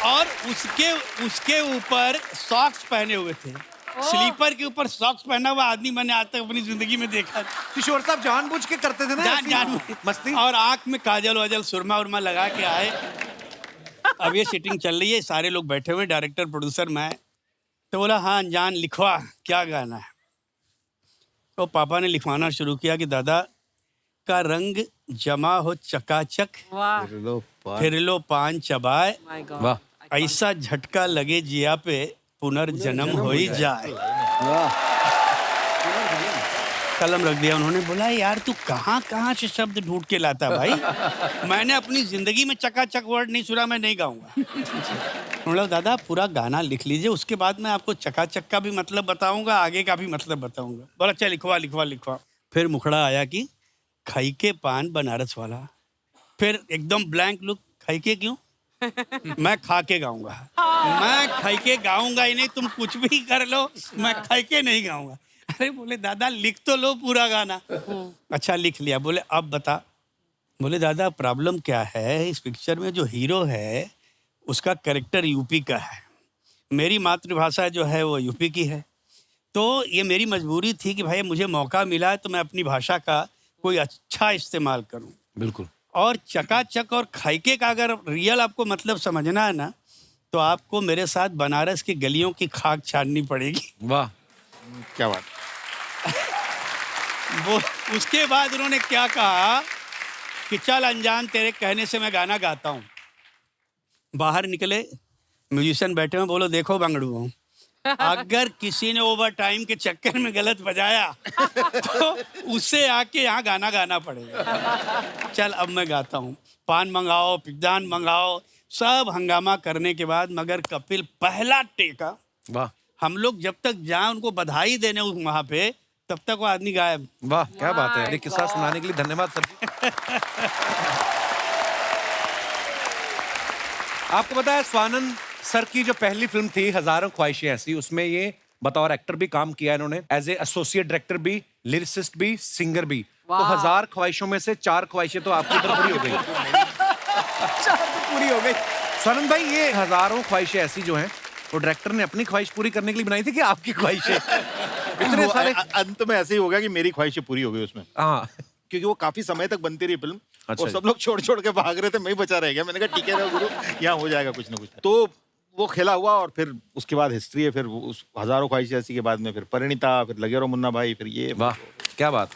और उसके ऊपर सॉक्स पहने हुए थे। स्लीपर के ऊपर सॉक्स पहना हुआ आदमी मैंने आज तक अपनी जिंदगी में देखा। किशोर साहब जानबूझ के करते थे ना जान मस्ती। और आंख में काजल वाजल सुरमा उरमा लगा के आए। अब ये सीटिंग चल रही है, सारे लोग बैठे हुए, डायरेक्टर प्रोड्यूसर मैं। तो बोला हाँ जान लिखवा क्या गाना है। तो पापा ने लिखवाना शुरू किया कि दादा का रंग जमा हो चकाचक, फिर लो पान चबाए, वाह, ऐसा झटका लगे जिया पे पुनर्जन्म हो ही जाए। कलम रख दिया। उन्होंने बोला यार तू कहाँ कहाँ से शब्द ढूंढ के लाता भाई, मैंने अपनी जिंदगी में चकाचक वर्ड नहीं सुना, मैं नहीं गाऊंगा। बोला दादा पूरा गाना लिख लीजिए, उसके बाद मैं आपको चकाचक का भी मतलब बताऊंगा, आगे का भी मतलब बताऊंगा। बोला अच्छा लिखवा लिखवा लिखवा। फिर मुखड़ा आया कि खाई के पान बनारस वाला। फिर एकदम ब्लैंक लुक, खाई के क्यों? मैं खा के गाऊंगा, मैं खाई के गाऊंगा ही नहीं, तुम कुछ भी कर लो, मैं खाई के नहीं गाऊंगा। अरे बोले दादा लिख तो लो पूरा गाना। अच्छा लिख लिया। बोले अब बता। बोले दादा प्रॉब्लम क्या है, इस पिक्चर में जो हीरो है उसका कैरेक्टर यूपी का है, मेरी मातृभाषा जो है वो यूपी की है, तो ये मेरी मजबूरी थी कि भाई मुझे मौका मिला है तो मैं अपनी भाषा का कोई अच्छा इस्तेमाल करूं। बिल्कुल। और चकाचक और खाइके का अगर रियल आपको मतलब समझना है ना, तो आपको मेरे साथ बनारस की गलियों की खाक छाननी पड़ेगी। वाह, क्या बात। वो उसके बाद उन्होंने क्या कहा कि चल अनजान तेरे कहने से मैं गाना गाता हूँ। बाहर निकले, म्यूजिशियन बैठे हुए, बोलो देखो बंगड़ू, अगर किसी ने ओवर टाइम के चक्कर में गलत बजाया तो उससे आके यहाँ गाना गाना पड़ेगा। चल अब मैं गाता हूँ। पान मंगाओ, पिज्जान मंगाओ, सब हंगामा करने के बाद मगर कपिल पहला टेका। वाह, हम लोग जब तक जाए उनको बधाई देने उस वहाँ पे, तब तक वो आदमी गायब। वाह, क्या बात है। ये किस्सा सुनाने के लिए धन्यवाद सर जी। आपको पता है स्वानंद सर की जो पहली फिल्म थी हजारों ख्वाहिशें ऐसी, उसमें ये बतौर एक्टर भी काम किया इन्होंने, एज ए एसोसिएट डायरेक्टर भी, लिरिसिस्ट भी, सिंगर भी। तो 1000 ख्वाहिशों में से 4 ख्वाहिशें तो आपकी तरफ पूरी हो गई। 4 तो पूरी हो गई। स्वानंद भाई ये हजारों ख्वाहिशें ऐसी जो हैं, वो डायरेक्टर ने अपनी ख्वाहिश पूरी करने के लिए बनाई थी कि आपकी ख्वाहिशें? इतने वो सारे अंत में ऐसे ही हो गया कि मेरी ख्वाहिशें पूरी हो गई उसमें, हाँ, क्योंकि वो काफी समय तक बनती रही फिल्म। अच्छा और सब लोग छोड़ छोड़ के भाग रहे थे, मैं ही बचा रह गया। मैंने कहा ठीक है ना गुरु, यहाँ हो जाएगा कुछ ना कुछ। तो वो खेला हुआ और फिर उसके बाद हिस्ट्री है। फिर उस हजारों ख्वाहिशें ऐसी के बाद में फिर परिणीता, फिर लगे रहो मुन्ना भाई, फिर ये। वाह, क्या बात।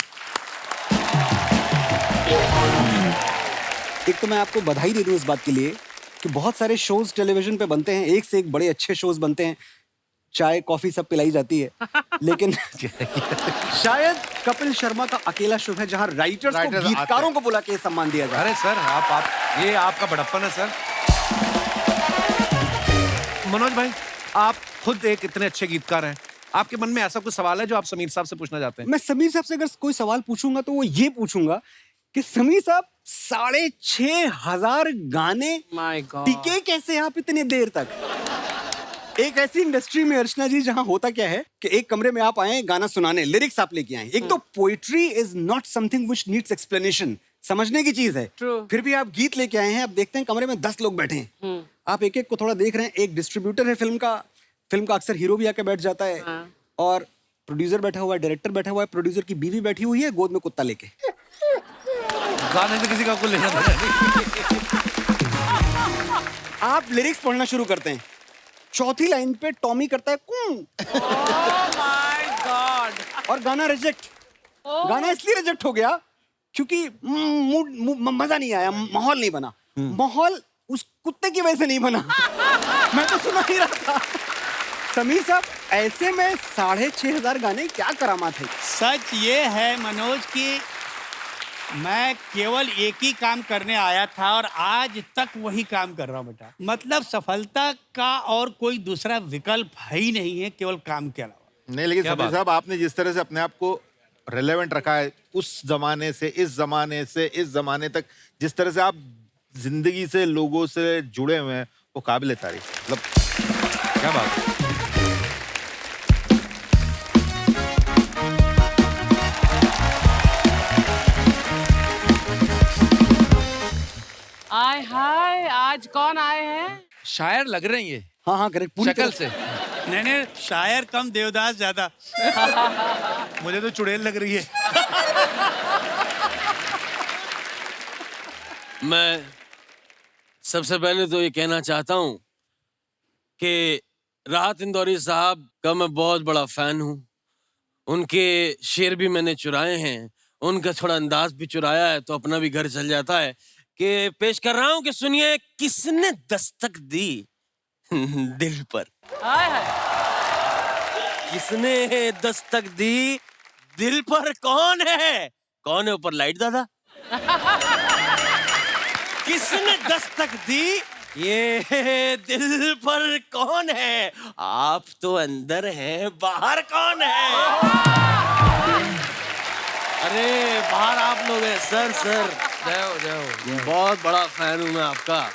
एक तो मैं आपको बधाई दे दूं इस बात के लिए कि बहुत सारे शोज टेलीविजन पे बनते हैं, एक से एक बड़े अच्छे शोज बनते हैं, चाय कॉफी सब पिलाई जाती है, लेकिन शायद कपिल शर्मा का अकेला शो है जहां राइटर्स को, राइटर्स गीतकारों आते को बुला के सम्मान दिया जाए। अरे सर आप ये आपका बड़प्पन है सर। मनोज भाई, आप खुद एक इतने अच्छे गीतकार हैं, आपके मन में ऐसा कुछ सवाल है जो आप समीर साहब से पूछना चाहते हैं? मैं समीर साहब से अगर कोई सवाल पूछूंगा तो वो ये पूछूंगा कि समीर साहब 6500 गाने टिके कैसे आप इतने देर तक? एक ऐसी इंडस्ट्री में अर्चना जी जहां होता क्या है कि एक कमरे में आप आए गाना सुनाने, लिरिक्स आप लेके आए। एक तो poetry is not something which needs explanation, समझने की चीज है। फिर भी आप गीत लेके आए हैं, आप देखते हैं कमरे में 10 लोग बैठे हैं, आप एक एक को थोड़ा देख रहे हैं। एक डिस्ट्रीब्यूटर है फिल्म का अक्सर हीरो भी आके बैठ जाता है, और प्रोड्यूसर बैठा हुआ है, डायरेक्टर बैठा हुआ है, प्रोड्यूसर की बीवी बैठी हुई है गोद में कुत्ता लेके। गाने से किसी का कुछ लेना देना नहीं। आप लिरिक्स पढ़ना शुरू करते हैं, चौथी लाइन पे टॉमी करता है कूं। और गाना रिजेक्ट। गाना इसलिए रिजेक्ट हो गया क्योंकि मजा नहीं आया, माहौल नहीं बना। माहौल उस कुत्ते की वजह से नहीं बना। मैं तो सुना ही रहा था। समीर साहब, ऐसे में 6500 गाने, क्या करामात है। सच ये है मनोज कि मैं केवल एक ही काम करने आया था और आज तक वही काम कर रहा हूँ बेटा। मतलब सफलता का और कोई दूसरा विकल्प है ही नहीं है, केवल काम के अलावा। नहीं, लेकिन समीर साहब आपने जिस तरह से अपने आप को रेलेवेंट रखा है, उस जमाने से इस जमाने से इस जमाने तक, जिस तरह से आप जिंदगी से लोगों से जुड़े हुए हैं, वो काबिल तारीफ। मतलब क्या बात है। आय हाय, आज कौन आए हैं? शायर लग रही है हाँ हाँ करेक्ट, पूरी शक्ल तरह से। नहीं शायर कम, देवदास ज्यादा। मुझे तो चुड़ैल लग रही है। मैं सबसे पहले तो ये कहना चाहता हूँ कि राहत इंदौरी साहब का मैं बहुत बड़ा फैन हूँ। उनके शेर भी मैंने चुराए हैं, उनका थोड़ा अंदाज भी चुराया है, तो अपना भी घर चल जाता है। कि पेश कर रहा हूँ कि सुनिए, किसने दस्तक दी दिल पर, आय हाय, किसने दस्तक दी दिल पर कौन है? कौन है ऊपर लाइट दादा? किसने दस्तक दी? ये दिल पर कौन है? आप तो अंदर हैं, बाहर कौन है? अरे बाहर आप लोग हैं। सर जाओ बहुत बड़ा फैन हूं मैं आपका।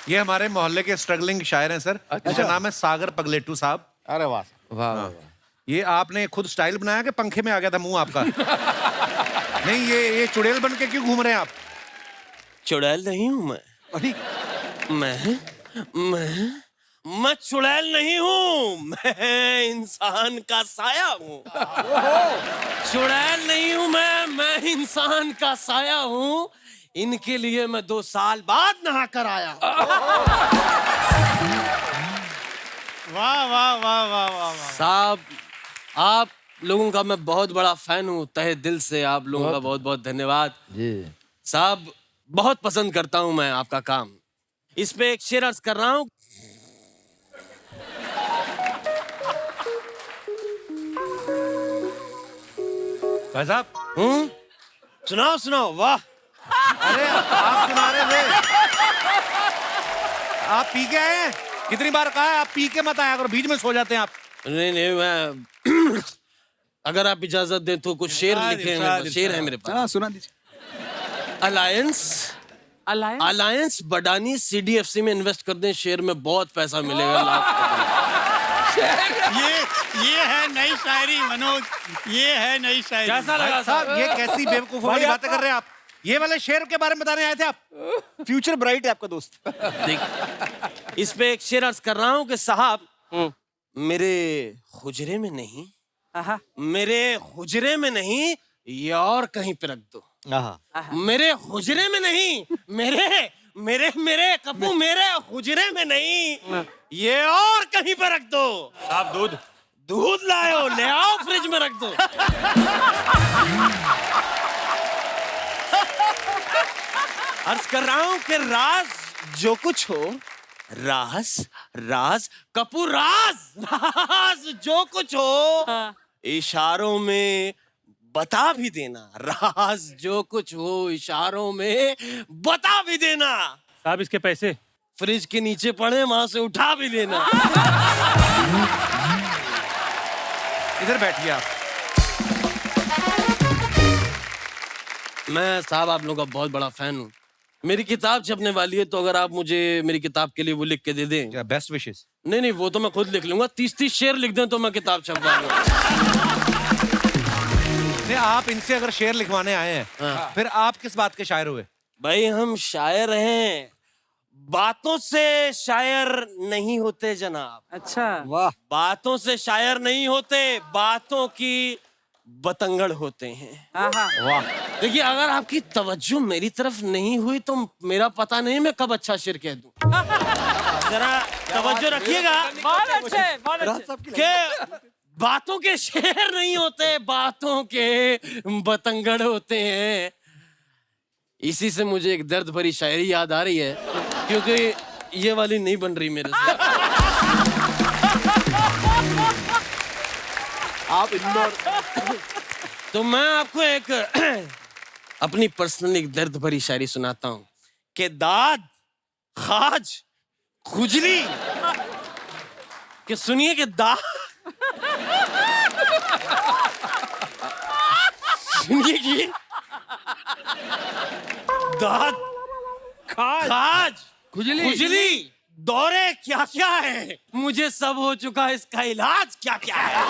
ये हमारे मोहल्ले के स्ट्रगलिंग शायर हैं सर। इनका नाम है सागर पगलेटू साहब। अरे वाह वाह। ये आपने खुद स्टाइल बनाया कि पंखे में आ गया था मुंह आपका? नहीं, ये चुड़ैल बन के क्यों घूम रहे हैं आप? चुड़ैल नहीं हूं मैं। अभी मैं चुड़ैल नहीं हूँ, मैं इंसान का साया हूँ। चुड़ैल नहीं हूँ मैं इंसान का साया हूँ। इनके लिए मैं 2 साल बाद नहा कर आया। वाह वाह वाह वाह वाह वाह। साहब आप लोगों का मैं बहुत बड़ा फैन हूँ, तहे दिल से आप लोगों का बहुत बहुत धन्यवाद। जी साहब बहुत पसंद करता हूँ मैं आपका काम। इस पे एक शेर अर्ज कर रहा हूँ। भाई साहब, सुनाओ सुनाओ। वाह, अरे आप सुना रहे थे, आप पी के आए हैं? कितनी बार कहा है आप पी के मत आया करो, बीच में सो जाते हैं आप। नहीं नहीं मैं अगर आप इजाजत दें तो कुछ शेर लिखे हैं। शेर है मेरे पास। हाँ सुना दीजिए। अलायंस बडानी CDFC में इन्वेस्ट कर दें, शेयर में बहुत पैसा मिलेगा। लाख। ये है नई शायरी मनोज, ये है नई शायरी। कैसा लगा भाई साहब, ये कैसी बेवकूफों वाली बातें कर रहे हैं आप? ये वाले शेर के बारे में बताने आए थे आप? फ्यूचर ब्राइट है आपका दोस्त। देख, इस पे एक शेर अर्ज कर रहा हूँ कि साहब मेरे हुजरे में नहीं, मेरे हुजरे में नहीं, ये और कहीं पे रख दो। मेरे हुजरे में नहीं, मेरे मेरे मेरे कप्पू मेरे हुजरे में नहीं, ये और कहीं पे रख दो। आप दूध लाओ, ले आओ, फ्रिज में रख दो। अर्ज कर रहा हूं कि राज जो कुछ हो, राज कपूर, राज जो कुछ हो इशारों में बता भी देना। राज जो कुछ हो इशारों में बता भी देना। साहब इसके पैसे फ्रिज के नीचे पड़े, वहां से उठा भी लेना। इधर बैठिए आप। मैं साहब आप लोगों का बहुत बड़ा फैन हूँ। मेरी किताब छपने वाली है, तो अगर आप मुझे मेरी किताब के लिए वो लिख के दे दें। Best wishes. नहीं, वो तो मैं खुद लिख लूंगा। 30 शेर लिख दें तो मैं किताब छपवा लूंगा। आप इनसे अगर शेर लिखवाने आए हैं, फिर आप किस बात के शायर हुए? भाई हम शायर हैं, बातों से शायर नहीं होते जनाब। अच्छा वाह। बातों से शायर नहीं होते, बातों की बतंगड़ होते हैं। वाह। देखिए, अगर आपकी तवज्जो मेरी तरफ नहीं हुई तो मेरा पता नहीं मैं कब अच्छा शेर कह दूं। जरा तवज्जो रखिएगा बहुत अच्छे कि बातों के शेर नहीं होते, बातों के बतंगड़ होते हैं। इसी से मुझे एक दर्द भरी शायरी याद आ रही है, क्योंकि ये वाली नहीं बन रही मेरे से। आप इंदौर। तो मैं आपको एक अपनी पर्सनल एक दर्द भरी शायरी सुनाता हूँ कि दाद, खाज, खुजली, कि सुनिए कि सुनिए कि दाद, खाज, खुजली, दौरे क्या क्या है, मुझे सब हो चुका, इसका इलाज क्या क्या है।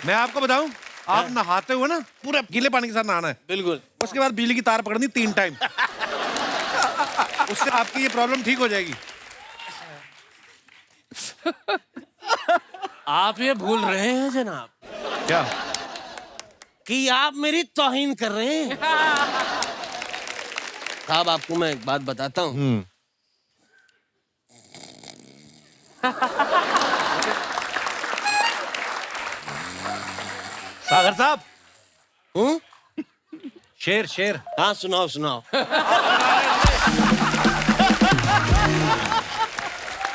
मैं आपको बताऊं, आप नहाते हुए ना पूरे गीले पानी के साथ नहाना है। बिल्कुल। उसके बाद बिजली की तार पकड़नी 3 टाइम। उससे आपकी ये प्रॉब्लम ठीक हो जाएगी। आप ये भूल रहे हैं जनाब क्या? कि आप मेरी तौहीन कर रहे हैं। साहब आपको मैं एक बात बताता हूँ। सागर साहब, हूँ? शेर शेर। हाँ सुनाओ सुनाओ।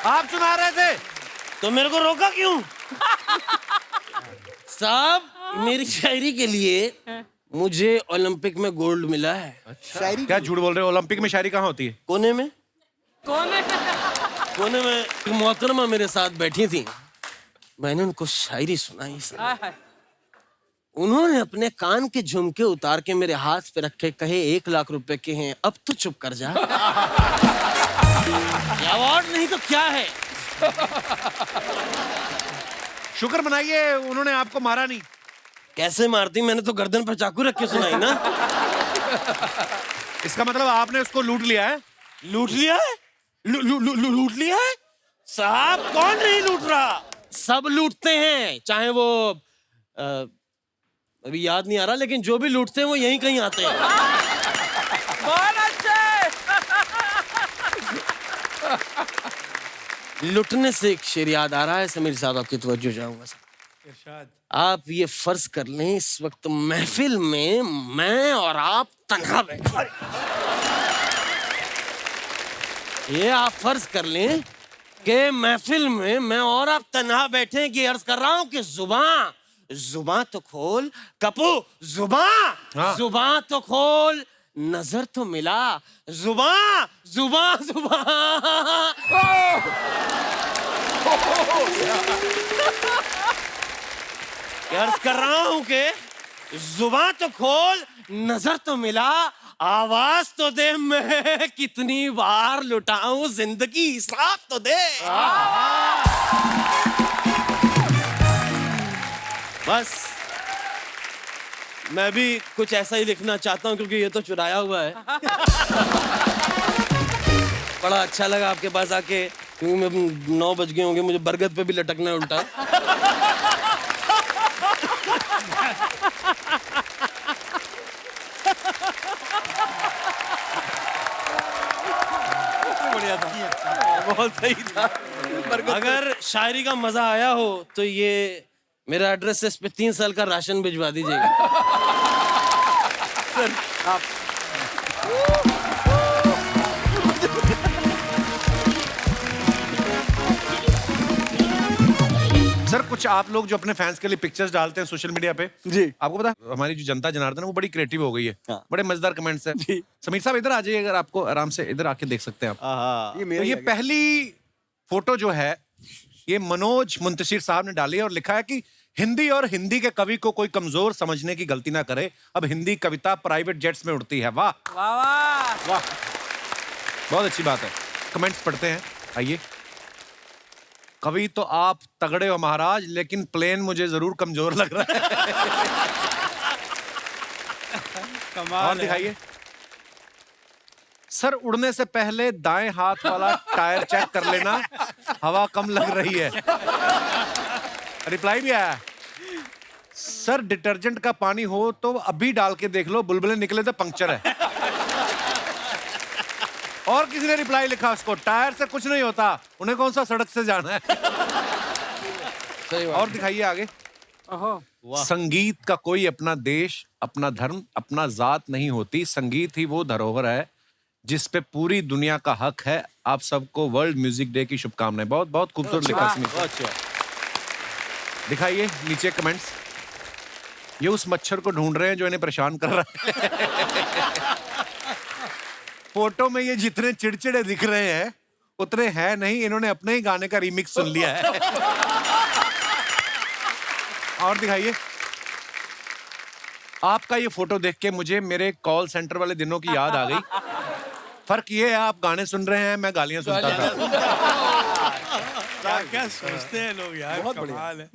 आप आप सुना रहे थे। तो मेरे को रोका क्यों? साहब, मेरी शायरी के लिए मुझे ओलंपिक में गोल्ड मिला है। शायरी क्या झूठ बोल रहे हो? ओलंपिक में शायरी कहाँ होती है? कोने में कौन है? कोने में एक मोहतरमा मेरे साथ बैठी थी। मैंने उनको शायरी सुनाई साहब। हाय हाय। उन्होंने अपने कान के झुमके उतार के मेरे हाथ पे रखे, कहे 1 लाख रुपए के हैं, अब तो चुप कर जा। अवार्ड नहीं तो क्या है? शुक्र मनाइए उन्होंने आपको मारा नहीं। कैसे मारती? मैंने तो गर्दन पर चाकू रख के सुनाई ना। इसका मतलब आपने उसको लूट लिया है। लूट लिया है? लूट लिया है? साहब, कौन नहीं लूट रहा? सब लूटते हैं, चाहे वो अभी याद नहीं आ रहा, लेकिन जो भी लूटते हैं वो यहीं कहीं आते हैं। बहुत अच्छे। लुटने से एक शेर याद आ रहा है समीर साहब, आपकी तवज्जो चाहूंगा साहब। इरशाद। आप ये फर्ज कर लें, इस वक्त महफिल में मैं और आप तन्हा बैठे। ये आप फर्ज कर लें कि महफिल में मैं और आप तन्हा बैठे, कि अर्ज कर रहा हूं कि जुबान तो खोल कपू, हाँ। जुबान तो खोल, नजर तो मिला, जुबान। अर्ज कर रहा हूं कि जुबान तो खोल, नजर तो मिला, आवाज तो दे, मैं कितनी बार लुटाऊं जिंदगी, हिसाब तो दे। बस मैं भी कुछ ऐसा ही लिखना चाहता हूं, क्योंकि ये तो चुराया हुआ है। बड़ा अच्छा लगा आपके पास आके, क्योंकि मैं 9 बज गए होंगे, मुझे बरगद पे भी लटकना है उल्टा। बढ़िया था, बहुत सही था। अगर शायरी का मजा आया हो तो ये मेरा एड्रेस है, इस पे 3 साल का राशन भिजवा दीजिएगा। सर आप सर, कुछ आप लोग जो अपने फैंस के लिए पिक्चर्स डालते हैं सोशल मीडिया पे, जी। आपको पता है हमारी जो जनता जनार्दन है वो बड़ी क्रिएटिव हो गई है। हाँ। बड़े मजेदार कमेंट्स हैं। समीर साहब इधर आ जाइए, अगर आपको आराम से इधर आके देख सकते हैं आप। ये तो मेरा ये ही है। पहली फोटो जो है ये मनोज मुंतशिर साहब ने डाली है और लिखा है कि हिंदी और हिंदी के कवि को कोई कमजोर समझने की गलती ना करे, अब हिंदी कविता प्राइवेट जेट्स में उड़ती है। वाह वाह वाह। वाह, बहुत अच्छी बात है। कमेंट्स पढ़ते हैं, आइए। कवि तो आप तगड़े हो महाराज, लेकिन प्लेन मुझे जरूर कमजोर लग रहा है। कमाल और है। दिखाइए। सर, उड़ने से पहले दाएं हाथ वाला टायर चेक कर लेना, हवा कम लग रही है। रिप्लाई भी आया। सर, डिटर्जेंट का पानी हो तो अभी डाल के देख लो, बुलबुले निकले तो पंक्चर है। और किसी ने रिप्लाई लिखा उसको, टायर से कुछ नहीं होता, उन्हें कौन सा सड़क से जाना है। सही बात। और दिखाइए आगे। संगीत का कोई अपना देश, अपना धर्म, अपना जात नहीं होती, संगीत ही वो धरोहर है जिस पे पूरी दुनिया का हक है। आप सबको वर्ल्ड म्यूजिक डे की शुभकामनाएं। बहुत बहुत खूबसूरत लिखा इसमें। दिखाइए नीचे कमेंट्स। ये उस मच्छर को ढूंढ रहे हैं जो इन्हें परेशान कर रहा है। फोटो में ये जितने चिड़चिड़े दिख रहे हैं उतने हैं नहीं, इन्होंने अपने ही गाने का रीमिक्स सुन लिया है। और दिखाइए। आपका ये फोटो देख के मुझे मेरे कॉल सेंटर वाले दिनों की याद आ गई। फर्क ये है आप गाने सुन रहे हैं, मैं गालियां सुनता था। क्या सोचते हैं लोग यार, कमाल है।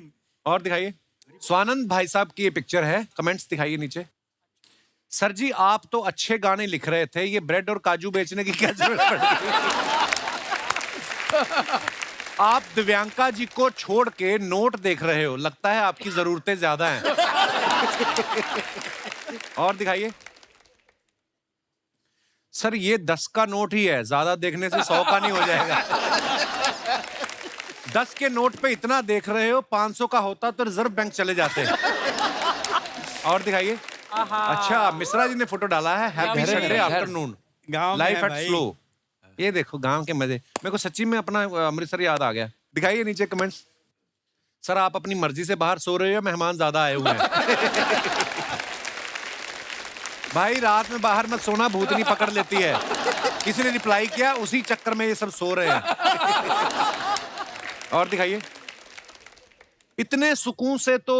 और दिखाइए। स्वानंद भाई साहब की ये पिक्चर है। कमेंट्स दिखाइए नीचे। सर जी, आप तो अच्छे गाने लिख रहे थे, ये ब्रेड और काजू बेचने की क्या जरूरत पड़ी? आप दिव्यांका जी को छोड़ के नोट देख रहे हो, लगता है आपकी जरूरतें ज्यादा हैं। और दिखाइए। सर, ये 10 का नोट ही है, ज्यादा देखने से 100 का नहीं हो जाएगा। 10 के नोट पे इतना देख रहे हो, 500 का होता तो रिजर्व बैंक चले जाते हैं। और दिखाइए। अच्छा, मिश्रा जी ने फोटो डाला है। हैप्पी संडे आफ्टरनून, गाँव में लाइफ है एट भाई। स्लो। ये देखो गांव के मजे। मेरे को सच्ची में अपना अमृतसर याद आ गया। दिखाइए नीचे कमेंट्स। सर आप अपनी मर्जी से बाहर सो रहे हो, मेहमान ज्यादा आए हुए हैं। भाई रात में बाहर मत सोना, भूतनी पकड़ लेती है। किसी ने रिप्लाई किया, उसी चक्कर में ये सब सो रहे हैं। और दिखाइए। इतने सुकून से तो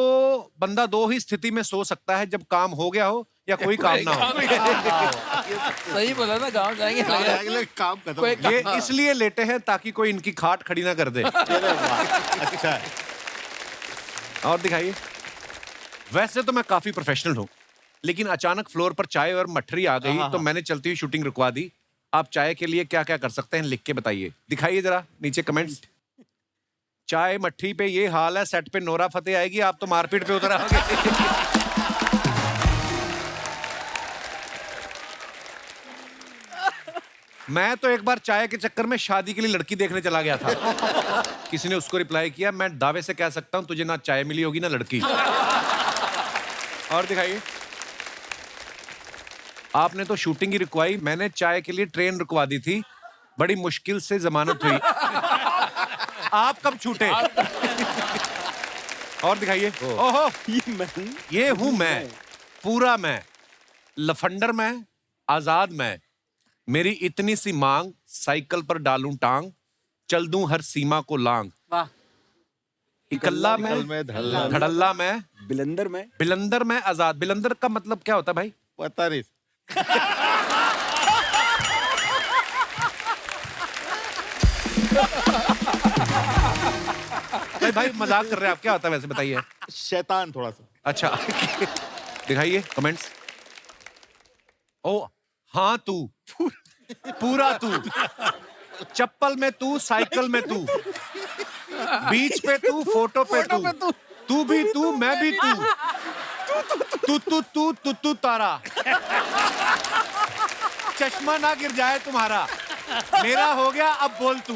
बंदा दो ही स्थिति में सो सकता है, जब काम हो गया हो या कोई काम ना हो। सही बोला ना, गांव जाएंगे अगले काम खत्म। ये इसलिए लेटे हैं ताकि कोई इनकी खाट खड़ी ना कर दे। अच्छा है। और दिखाइए। वैसे तो मैं काफी प्रोफेशनल हूँ, लेकिन अचानक फ्लोर पर चाय और मठरी आ गई तो मैंने चलती हुई शूटिंग रुकवा दी। आप चाय के लिए क्या क्या कर सकते हैं, लिख के बताइए। दिखाइए जरा नीचे कमेंट्स। चाय मट्ठी पे ये हाल है, सेट पे नोरा फतेह आएगी, आप तो मारपीट पे उतर आओगे। मैं तो एक बार चाय के चक्कर में शादी के लिए लड़की देखने चला गया था। किसी ने उसको रिप्लाई किया, मैं दावे से कह सकता हूं तुझे ना चाय मिली होगी ना लड़की। और दिखाइए। आपने तो शूटिंग ही रुकवाई, मैंने चाय के लिए ट्रेन रुकवा दी थी, बड़ी मुश्किल से जमानत हुई। आप कब छूटे? और दिखाइए। ओहो, ये हूं मैं, पूरा मैं, लफंडर मैं, आजाद मैं, मेरी इतनी सी मांग, साइकिल पर डालूं टांग, चल दूं हर सीमा को लांग। वाह। इकल्ला मैं, धड़ल्ला मैं, बिलंदर मैं, आजाद। बिलंदर का मतलब क्या होता है भाई? पता नहीं। भाई मजाक कर रहे हैं आप, क्या होता है वैसे बताइए। शैतान थोड़ा सा। अच्छा। दिखाइए कमेंट्स। ओ हाँ तू, पूरा तू, चप्पल में तू, साइकिल में तू, बीच पे तू, फोटो पे तू, तू भी तू, मैं भी तू, तू तू तू तू तू तारा, चश्मा ना गिर जाए तुम्हारा, मेरा हो गया अब बोल तू।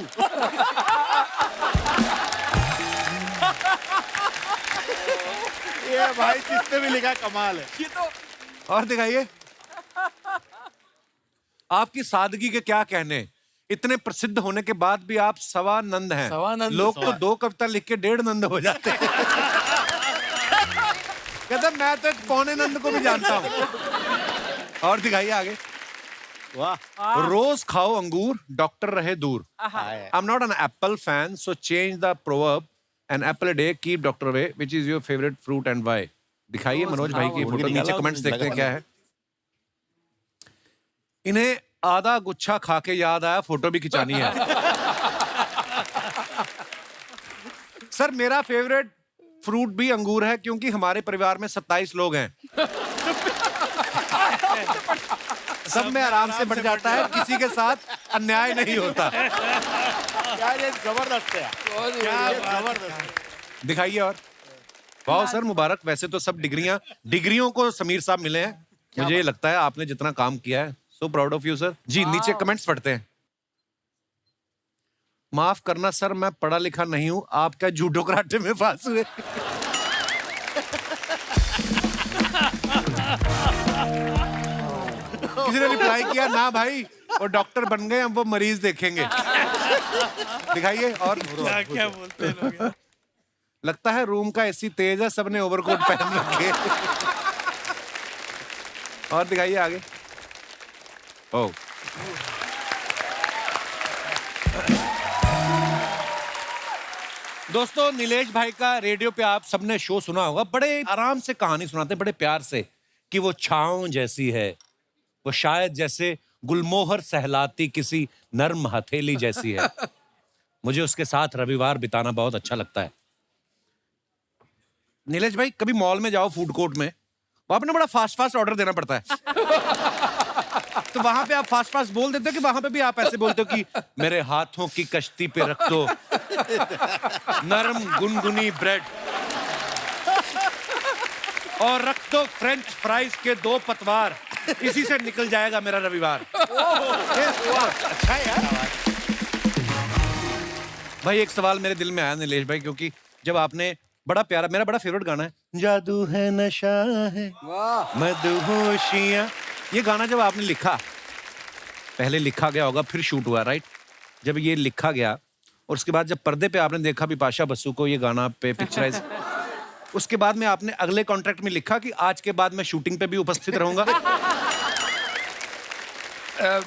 ये भाई किसने भी लिखा, कमाल है। और दिखाइए। आपकी सादगी के क्या कहने, इतने प्रसिद्ध होने के बाद भी आप सवानंद हैं। सवानंद। लोग तो 2 कविता लिख के 1.5 नंद हो जाते हैं। कहते मैं तो एक पौने नंद को भी जानता हूं। और दिखाइए आगे। वाह। रोज खाओ अंगूर, डॉक्टर रहे दूर। I am not an apple fan, so change the proverb, an apple a day keep doctor away, which is your favourite fruit and why. दिखाइए मनोज भाई की फोटो, नीचे कमेंट्स देखते हैं क्या है। इन्हें आधा गुच्छा खा के याद आया, फोटो भी खिंचानी है। सर मेरा फेवरेट फ्रूट भी अंगूर है, क्योंकि हमारे परिवार में 27 लोग हैं। सब में आराम से बढ़ जाता है, किसी के साथ अन्याय नहीं होता। यार ये जबरदस्त है, क्या जबरदस्त। दिखाइए। और वाह सर मुबारक। वैसे तो सब डिग्रियों को समीर साहब मिले हैं। मुझे ये लगता है आपने जितना काम किया है, so proud of you sir. जी नीचे कमेंट्स पढ़ते हैं। माफ करना सर, मैं पढ़ा लिखा नहीं हूं, आप क्या जूडो कराटे में पास हुए? किसी ने रिप्लाई किया, ना भाई वो डॉक्टर बन गए, हम वो मरीज देखेंगे। दिखाइए। और क्या बोलते हैं लोग यार। लगता है रूम का एसी तेज है, सबने ओवरकोट पहन रखे। और दिखाइए आगे। ओ दोस्तों, नीलेश भाई का रेडियो पे आप सबने शो सुना होगा। बड़े आराम से कहानी सुनाते, बड़े प्यार से, कि वो छांव जैसी है, वो शायद जैसे गुलमोहर सहलाती किसी नर्म हथेली जैसी है। मुझे उसके साथ रविवार बिताना बहुत अच्छा लगता है। नीलेश भाई कभी मॉल में जाओ, फूड कोर्ट में, वहां पे ना बड़ा फास्ट ऑर्डर देना पड़ता है। तो वहां पे आप फास्ट बोल देते हो, कि वहां पे भी आप ऐसे बोलते हो कि मेरे हाथों की कश्ती पे रख दो नरम गुनगुनी ब्रेड, और रख दो फ्रेंच फ्राइज के 2 पतवार, इसी से निकल जाएगा मेरा रविवार। अच्छा यार। भाई एक सवाल मेरे दिल में आया नीलेश भाई, क्योंकि जब आपने बड़ा प्यारा, मेरा बड़ा फेवरेट गाना है, जादू है नशा है मदहोशियां, ये गाना जब आपने लिखा पहले लिखा गया होगा फिर शूट हुआ, राइट? जब ये लिखा गया और उसके बाद जब पर्दे पे आपने देखा बिपाशा बसु को ये गाना पे पिक्चराइज, उसके बाद में आपने अगले कॉन्ट्रैक्ट में लिखा कि आज के बाद मैं शूटिंग पे भी उपस्थित रहूंगा।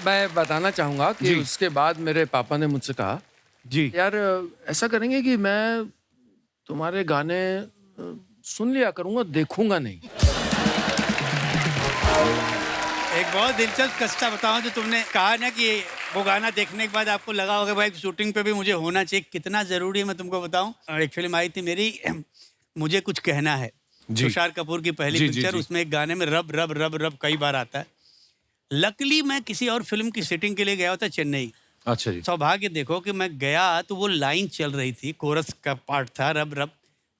मैं बताना चाहूंगा कि जी। उसके बाद मेरे पापा ने मुझसे कहा, जी यार ऐसा करेंगे कि मैं तुम्हारे गाने सुन लिया करूंगा, देखूंगा नहीं। एक बहुत दिलचस्प किस्सा बताऊं, जो तुमने कहा ना कि वो गाना देखने के बाद आपको लगा होगा भाई शूटिंग पे भी मुझे होना चाहिए, कितना जरूरी है मैं तुमको बताऊं। और एक फिल्म आई थी मेरी, मुझे कुछ कहना है, तुषार कपूर की पहली जी, जी, पिक्चर। जी। उसमें एक गाने में रब रब रब रब कई बार आता है। लकीली मैं किसी और फिल्म की शूटिंग के लिए गया था चेन्नई। अच्छा जी। सौभाग्य देखो कि मैं गया तो वो लाइन चल रही थी, कोरस का पार्ट था, रब रब।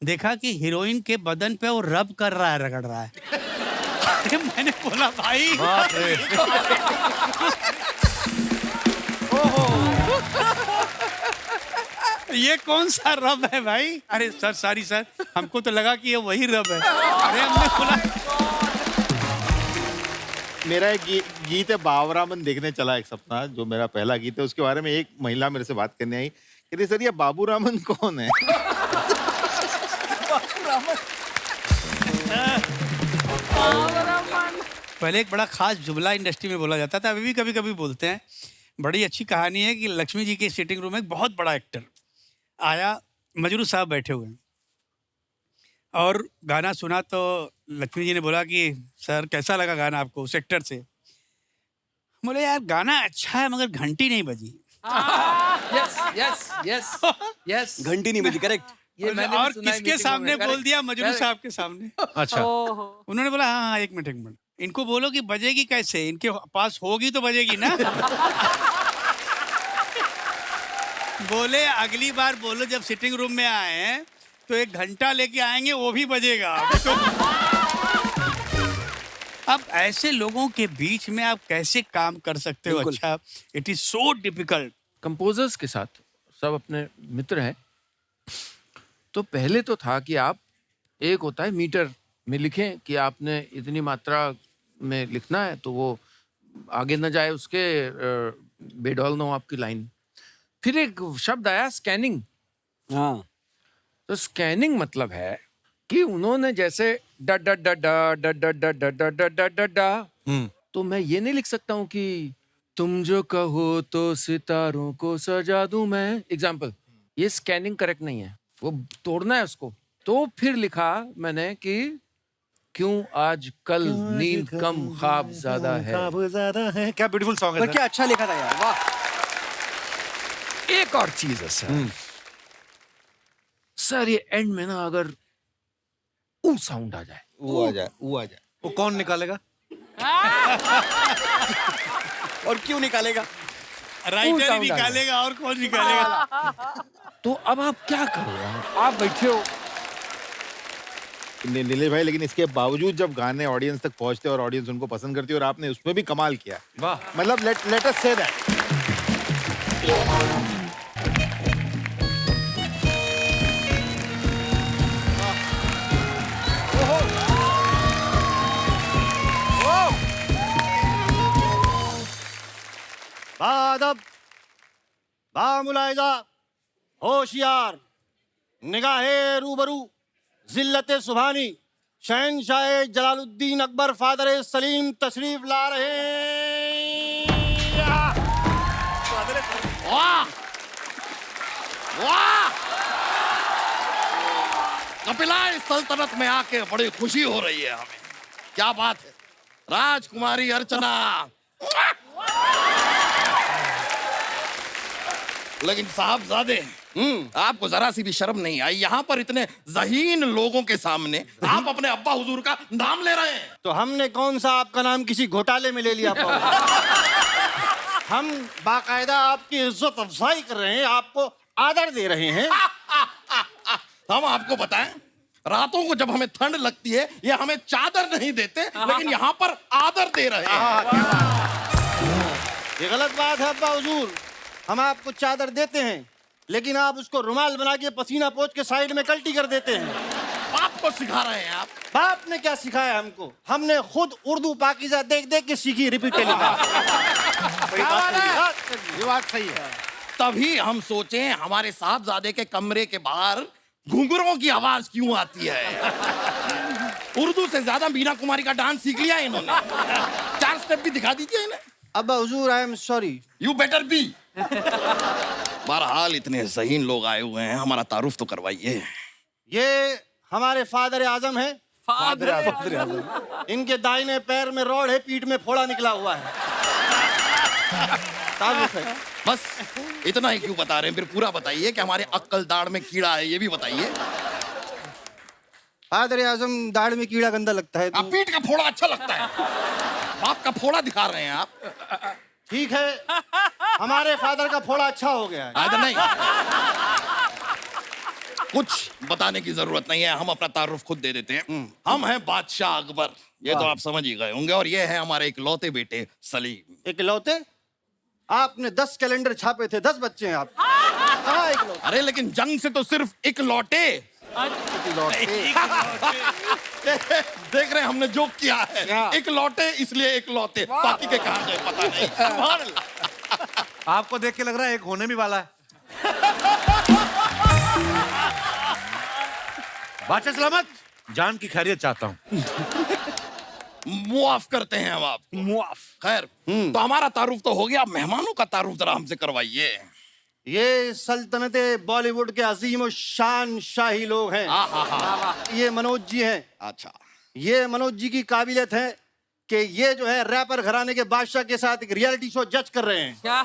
देखा कि हीरोइन के बदन पे वो रब कर रहा है, रगड़ रहा है। मैंने बोला भाई ये कौन सा रब है भाई? अरे सर सॉरी सर, हमको तो लगा कि ये वही रब है। अरे हमने बोला मेरा एक गीत है बाबरामन देखने चला एक सप्ताह, जो मेरा पहला गीत है। उसके बारे में एक महिला मेरे से बात करने आई, कहती सर ये बाबू रामन कौन है? पहले एक बड़ा खास जुमला इंडस्ट्री में बोला जाता था, अभी भी कभी कभी बोलते हैं। बड़ी अच्छी कहानी है कि लक्ष्मी जी के सिटिंग रूम में एक बहुत बड़ा एक्टर आया, मजरू साहब बैठे हुए हैं और गाना सुना तो लक्ष्मी जी ने बोला कि सर कैसा लगा गाना आपको, उस एक्टर से। बोले यार गाना अच्छा है मगर घंटी नहीं बजी। यस यस यस यस, घंटी नहीं बजी, करेक्ट। ये मैंने और भी सुना है किसके meeting सामने में, बोल correct, दिया? मजरू correct। साहब के सामने। अच्छा। उन्होंने बोला हाँ हाँ, एक मिनट इनको बोलो कि बजेगी कैसे, इनके पास होगी तो बजेगी ना। बोले अगली बार बोलो जब सिटिंग रूम में आए हैं तो 1 घंटा लेके आएंगे, वो भी बजेगा। तो अब ऐसे लोगों के बीच में आप कैसे काम कर सकते हो? अच्छा, it is so difficult. Composers के साथ सब अपने मित्र हैं, तो पहले तो था कि आप, एक होता है मीटर में लिखें कि आपने इतनी मात्रा में लिखना है, तो वो आगे न जाए उसके, बेडौल न हो आपकी लाइन। फिर एक शब्द आया स्कैनिंग। हाँ, तो स्कैनिंग मतलब है कि उन्होंने जैसे डा डा डा डा डा डा डा डा डा डा डा डा डा, तो मैं ये नहीं लिख सकता हूँ कि तुम जो कहो तो सितारों को सजा दूं मैं। एग्जाम्पल, ये स्कैनिंग करेक्ट नहीं है, वो तोड़ना है उसको। तो फिर लिखा मैंने कि क्यों आज कल नींद कम ख्वाब ज्यादा है। क्या ब्यूटीफुल सॉन्ग है पर क्या अच्छा लिखा था यार, वाह। एक और चीज है सर, सर ये एंड में ना अगर ऊ साउंड आ जाए, वो आ जाए, वो आ जाए। वो कौन निकालेगा? और क्यों निकालेगा? राइटर ही sound आ निकालेगा और कौन निकालेगा? तो अब आप क्या करो? आप बैठे हो, नीलेश भाई, लेकिन इसके बावजूद जब गाने ऑडियंस तक पहुंचते और ऑडियंस उनको पसंद करती है, और आपने उसमें भी कमाल किया। वाह। मतलब लेट अस से दैट। बादब, बामुलाइजा, होशियार, निगाहे रूबरू, जिल्लते सुभानी, शहनशाह जलालुद्दीन अकबर फादर सलीम तशरीफ ला रहे हैं। वाह वाह, कपिला सल्तनत में आके बड़ी खुशी हो रही है हमें। क्या बात है, राजकुमारी अर्चना। लेकिन साहबजादे, आपको जरा सी भी शर्म नहीं आई? यहाँ पर इतने ज़हीन लोगों के सामने आप अपने अब्बा हुजूर का नाम ले रहे हैं। तो हमने कौन सा आपका नाम किसी घोटाले में ले लिया? हम बाकायदा आपकी इज्जत अफजाई कर रहे हैं, आपको आदर दे रहे हैं। हम आपको बताएं, रातों को जब हमें ठंड लगती है ये हमें चादर नहीं देते, लेकिन यहाँ पर आदर दे रहे हैं। ये गलत बात है अब्बा हुजूर, हम आपको चादर देते हैं लेकिन आप उसको रुमाल बना के पसीना पोंछ के साइड में कल्टी कर देते हैं। बाप को सिखा रहे हैं आप? बाप ने क्या सिखाया हमको? हमने खुद उर्दू पाकीज़ा देख देख के सीखी, रिपीट टेलीकास्ट। क्या बात है? ये बात सही है। तभी हम सोचे हमारे साहबजादे के कमरे के बाहर घुंघरों की आवाज क्यों आती है। उर्दू से ज्यादा मीना कुमारी का डांस सीख लिया है इन्होंने। 4 स्टेप भी दिखा दीजिए इन्हें। अब्बा हुजूर I am sorry. You better be. बहरहाल इतने ज़हीन लोग आए हुए हैं, हमारा तारुफ तो करवाइए। ये हमारे फादर आजम है। फादर इनके दाहिने पैर में रोड है, पीठ में फोड़ा निकला हुआ है। तारुफ है। बस इतना ही क्यों बता रहे हैं, फिर पूरा बताइए कि हमारे अक्कल दाढ़ में कीड़ा है, ये भी बताइए। फादर आजम दाढ़ में कीड़ा गंदा लगता है। आप पीठ का फोड़ा अच्छा लगता है। बाप का फोड़ा दिखा रहे हैं आप। ठीक है, हमारे फादर का फोड़ा अच्छा हो गया है। आदर नहीं, कुछ बताने की जरूरत नहीं है, हम अपना तारुफ खुद दे देते हैं। हम हैं बादशाह अकबर, ये तो आप समझ ही गए होंगे, और ये है हमारे इकलौते बेटे सलीम। इकलौते? आपने 10 कैलेंडर छापे थे, 10 बच्चे हैं आप। कहाँ इकलौते? अरे लेकिन जंग से तो सिर्फ इकलौटे। देख रहे हैं हमने जोक किया है, इकलौटे इसलिए इकलौते, बाकी के कहाँ गए पता नहीं। सुभान अल्लाह। आपको देख के लग रहा है एक होने भी वाला है। बादशाह सलामत, जान की खैरियत चाहता हूँ। मुआफ करते हैं हम आपको। मुआफ। खैर, तो हमारा तारुफ तो हो गया, मेहमानों का तारुफ जरा हमसे करवाइए। ये सल्तनत बॉलीवुड के अजीम और शान शाही लोग हैं। ये मनोज जी हैं। अच्छा, ये मनोज जी की काबिलियत है कि ये जो है रैपर घराने के बादशाह के साथ एक रियलिटी शो जज कर रहे हैं। क्या?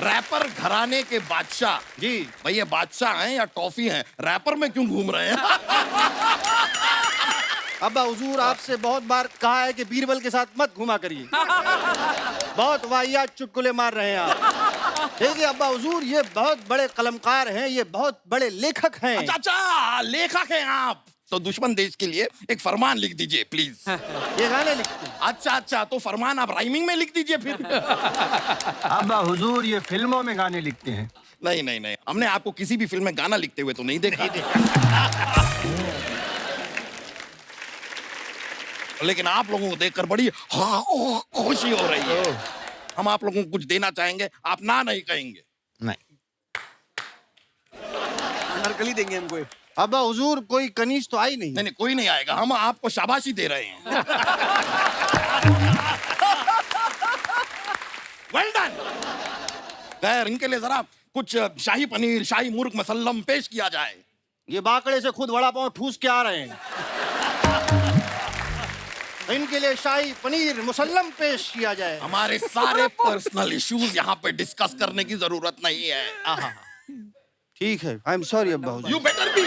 रैपर घराने के बादशाह? जी भाई ये बादशाह हैं या टॉफी हैं? रैपर में क्यों घूम रहे हैं? अब्बा हुजूर, आपसे बहुत बार कहा है कि बीरबल के साथ मत घुमा करिए। बहुत वाहियात चुटकुले मार रहे हैं आप। देखिए अब्बा हुजूर, ये बहुत बड़े कलमकार हैं, ये बहुत बड़े लेखक हैं। अच्छा अच्छा, लेखक हैं आप। तो दुश्मन देश के लिए एक फरमान लिख दीजिए प्लीज। ये गाने लिखते हैं। अच्छा अच्छा, तो फरमान आप राइमिंग में लिख दीजिए फिर। अब्बा हुजूर, ये फिल्मों में गाने लिखते हैं। नहीं नहीं नहीं, हमने आपको किसी भी फिल्म में गाना लिखते हुए तो नहीं देखा। लेकिन आप लोगों को देखकर बड़ी खुशी हो रही है। हम आप लोगों को कुछ देना चाहेंगे, आप ना नहीं कहेंगे। नहीं, अनारकली देंगे हमको। अब्बा हुजूर, कोई कनीज तो आई नहीं। नहीं नहीं, कोई नहीं आएगा, हम आपको शाबाशी दे रहे हैं। Well done. खैर, इनके लिए जरा कुछ शाही पनीर, शाही मुर्ग मसल्लम पेश किया जाए। ये बाकड़े से खुद वड़ा पाव ठूस के आ रहे हैं। इनके लिए शाही पनीर मुसल्लम पेश किया जाए। हमारे सारे पर्सनल इश्यूज यहाँ पे डिस्कस करने की जरूरत नहीं है। ठीक है, आई एम सॉरी अब्बा हुजूर। You better be,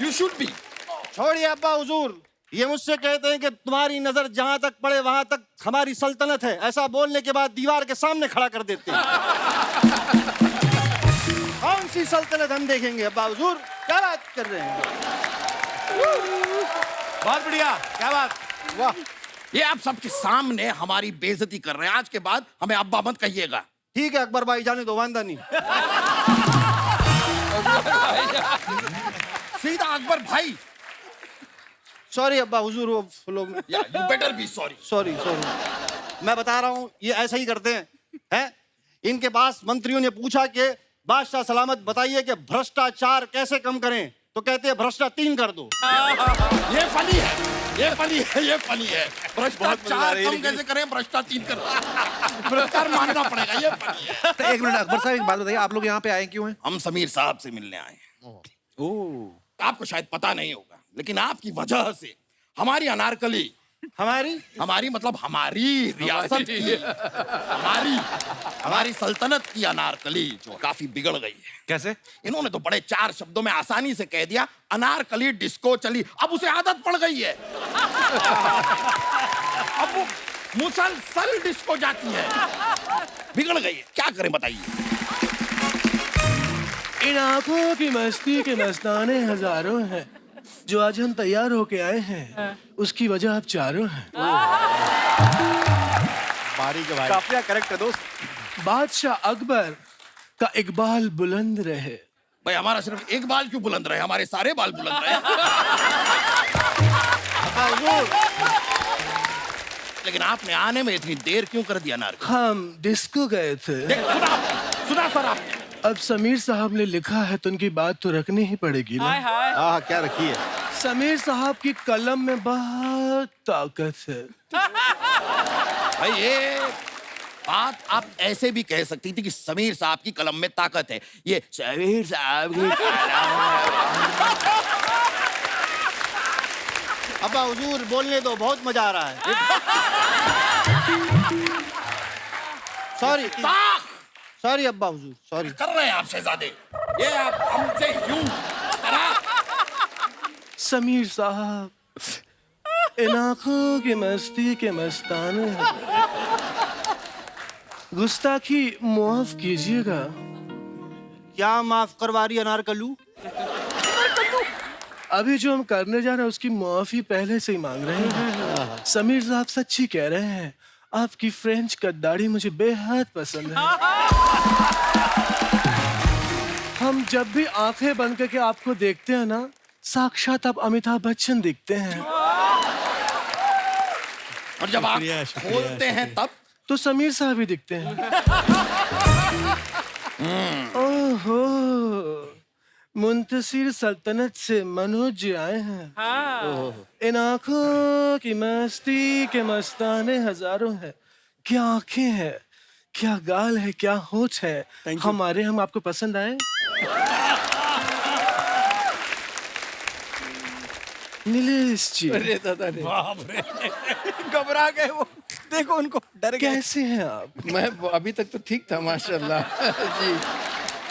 you should be. छोड़िए अब्बा हुजूर, ये मुझसे कहते हैं कि तुम्हारी नजर जहां तक पड़े वहां तक हमारी सल्तनत है। ऐसा बोलने के बाद दीवार के सामने खड़ा कर देते हैं। कौन सी सल्तनत हम देखेंगे अब्बा हुजूर? क्या बात कर रहे हैं? बहुत बढ़िया, क्या बात। वाह, ये आप सबके सामने हमारी बेइज्जती कर रहे हैं। आज के बाद हमें अब्बा मत कहिएगा। ठीक है अकबर भाई, जाने दो, वांदा नहीं। सीधा अकबर भाई। सॉरी अब्बा हुजूर, वो you better be sorry. Sorry sorry, मैं बता रहा हूँ ये ऐसा ही करते हैं। इनके पास मंत्रियों ने पूछा कि बादशाह सलामत बताइए कि भ्रष्टाचार कैसे कम करें, तो कहते हैं भ्रष्टाचार 3 कर दो। ये फनी है, ये फनी है, ये फनी है। भ्रष्टाचार कम कैसे करें, भ्रष्टाचार 3 कर। भ्रष्टाचार मानना पड़ेगा, ये फनी है। तो एक मिनट अकबर साहब, एक बात बताइए, आप लोग यहाँ पे आए क्यों हैं? हम समीर साहब से मिलने आए हैं। आपको शायद पता नहीं होगा, लेकिन आपकी वजह से हमारी अनारकली, हमारी मतलब हमारी रियासत की, हमारी सल्तनत की अनारकली जो काफी बिगड़ गई है। कैसे? इन्होंने तो बड़े 4 शब्दों में आसानी से कह दिया, अनारकली डिस्को चली। अब उसे आदत पड़ गई है। अब वो मुसलसल डिस्को जाती है। बिगड़ गई है, क्या करें बताइए। इन आंखों की मस्ती के मस्ताने हजारों हैं, जो आज हम तैयार होके आए हैं, उसकी वजह आप चारों हैं। काफिया करेक्ट है दोस्त। बादशाह अकबर का इकबाल बुलंद रहे। भाई हमारा सिर्फ एक बाल क्यों बुलंद रहे, हमारे सारे बाल बुलंद रहे। लेकिन आपने आने में इतनी देर क्यों कर दिया नारकली? हम डिस्को गए थे। सुना सर आपने? अब समीर साहब ने लिखा है तो उनकी बात तो रखनी ही पड़ेगी ना। हाय हाय हाँ क्या रखी है? समीर साहब की कलम में बहुत ताकत है। भाई ये बात आप ऐसे भी कह सकती थी कि समीर साहब की कलम में ताकत है। ये समीर साहब की कलम। अब्बा हुजूर बोलने दो, बहुत मजा आ रहा है। सॉरी सॉरी अब्बा हुजूर, सॉरी। कर रहे हैं आप शहजादे, ये आप हमसे यूं तरह। समीर साहब, इन आंखों की मस्ती के मस्ताने हैं। गुस्ताखी माफ कीजिएगा। क्या माफ करवा रही अनारकलू? अभी जो हम करने जा रहे हैं उसकी माफी पहले से ही मांग रहे हैं। समीर साहब सच्ची कह रहे हैं, आपकी फ्रेंच कट दाढ़ी मुझे बेहद पसंद है। हम जब भी आंखें बंद करके आपको देखते हैं ना, साक्षात आप अमिताभ बच्चन दिखते हैं। और जब आप बोलते हैं तब तो समीर साहब ही दिखते हैं। ओहो, मुंतसिर सल्तनत से मनोज जी आए हैं। इन आंखों की मस्ती के मस्ताने हजारों हैं। क्या आंखें हैं, क्या गाल है, क्या होठ है। हम आपको पसंद आए? नीलेश जी, अरे दादा रे, घबरा गए वो, देखो उनको, डर गए। कैसे हैं आप? मैं अभी तक तो ठीक था माशाल्लाह जी।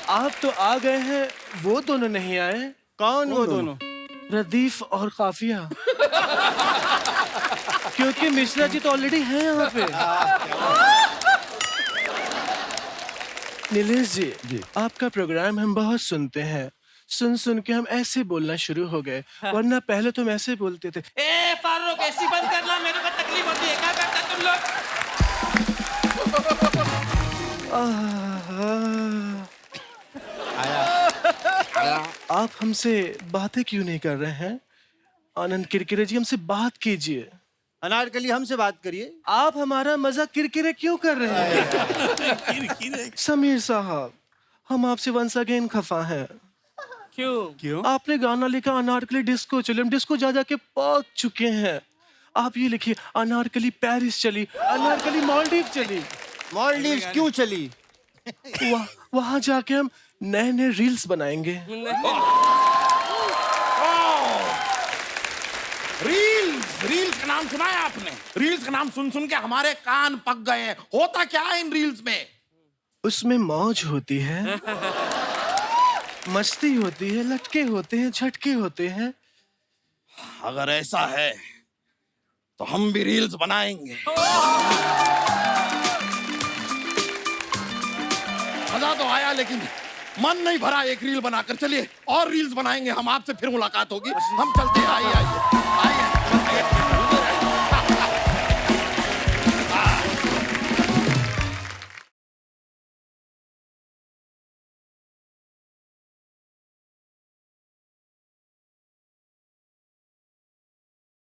आप तो आ गए हैं, वो दोनों नहीं आए। कौन वो दोनों? रदीफ और काफिया। क्योंकि मिश्रा जी तो ऑलरेडी हैं यहाँ पे। नीलेश जी, आपका प्रोग्राम हम बहुत सुनते हैं। सुन सुन के हम ऐसे बोलना शुरू हो गए, वरना पहले तो हम ऐसे बोलते थे। ए फारूक ऐसी बंद करना, मेरे को तकलीफ होती है। क्या करते तुम लोग? आप हमसे बातें क्यों नहीं कर रहे हैं? आनंद किरकिरे जी, हमसे बात कीजिए। अनारकली हमसे बात करिए। आप हमारा मजाक किरकिरे क्यों कर रहे हैं? समीर साहब, हम आपसे वंस अगेन खफा हैं। क्यों? आपने गाना लिखा अनारकली डिस्को चली, हम डिस्को जा जाके पक चुके हैं। आप ये लिखिए अनारकली पेरिस चली, अनारकली मालदीव चली। मालदीव्स क्यों चली? वहां जाके हम नए नए रील्स बनाएंगे। रील्स का नाम सुना है आपने? रील्स का नाम सुन सुन के हमारे कान पक गए हैं। होता क्या है इन रील्स में? उसमें मौज होती है, मस्ती होती है, लटके होते हैं, झटके होते हैं। अगर ऐसा है तो हम भी रील्स बनाएंगे। मजा तो आया लेकिन मन नहीं भरा एक रील बनाकर। चलिए और रील्स बनाएंगे हम, आपसे फिर मुलाकात होगी। हम चलते हैं, आइए आइए आइए।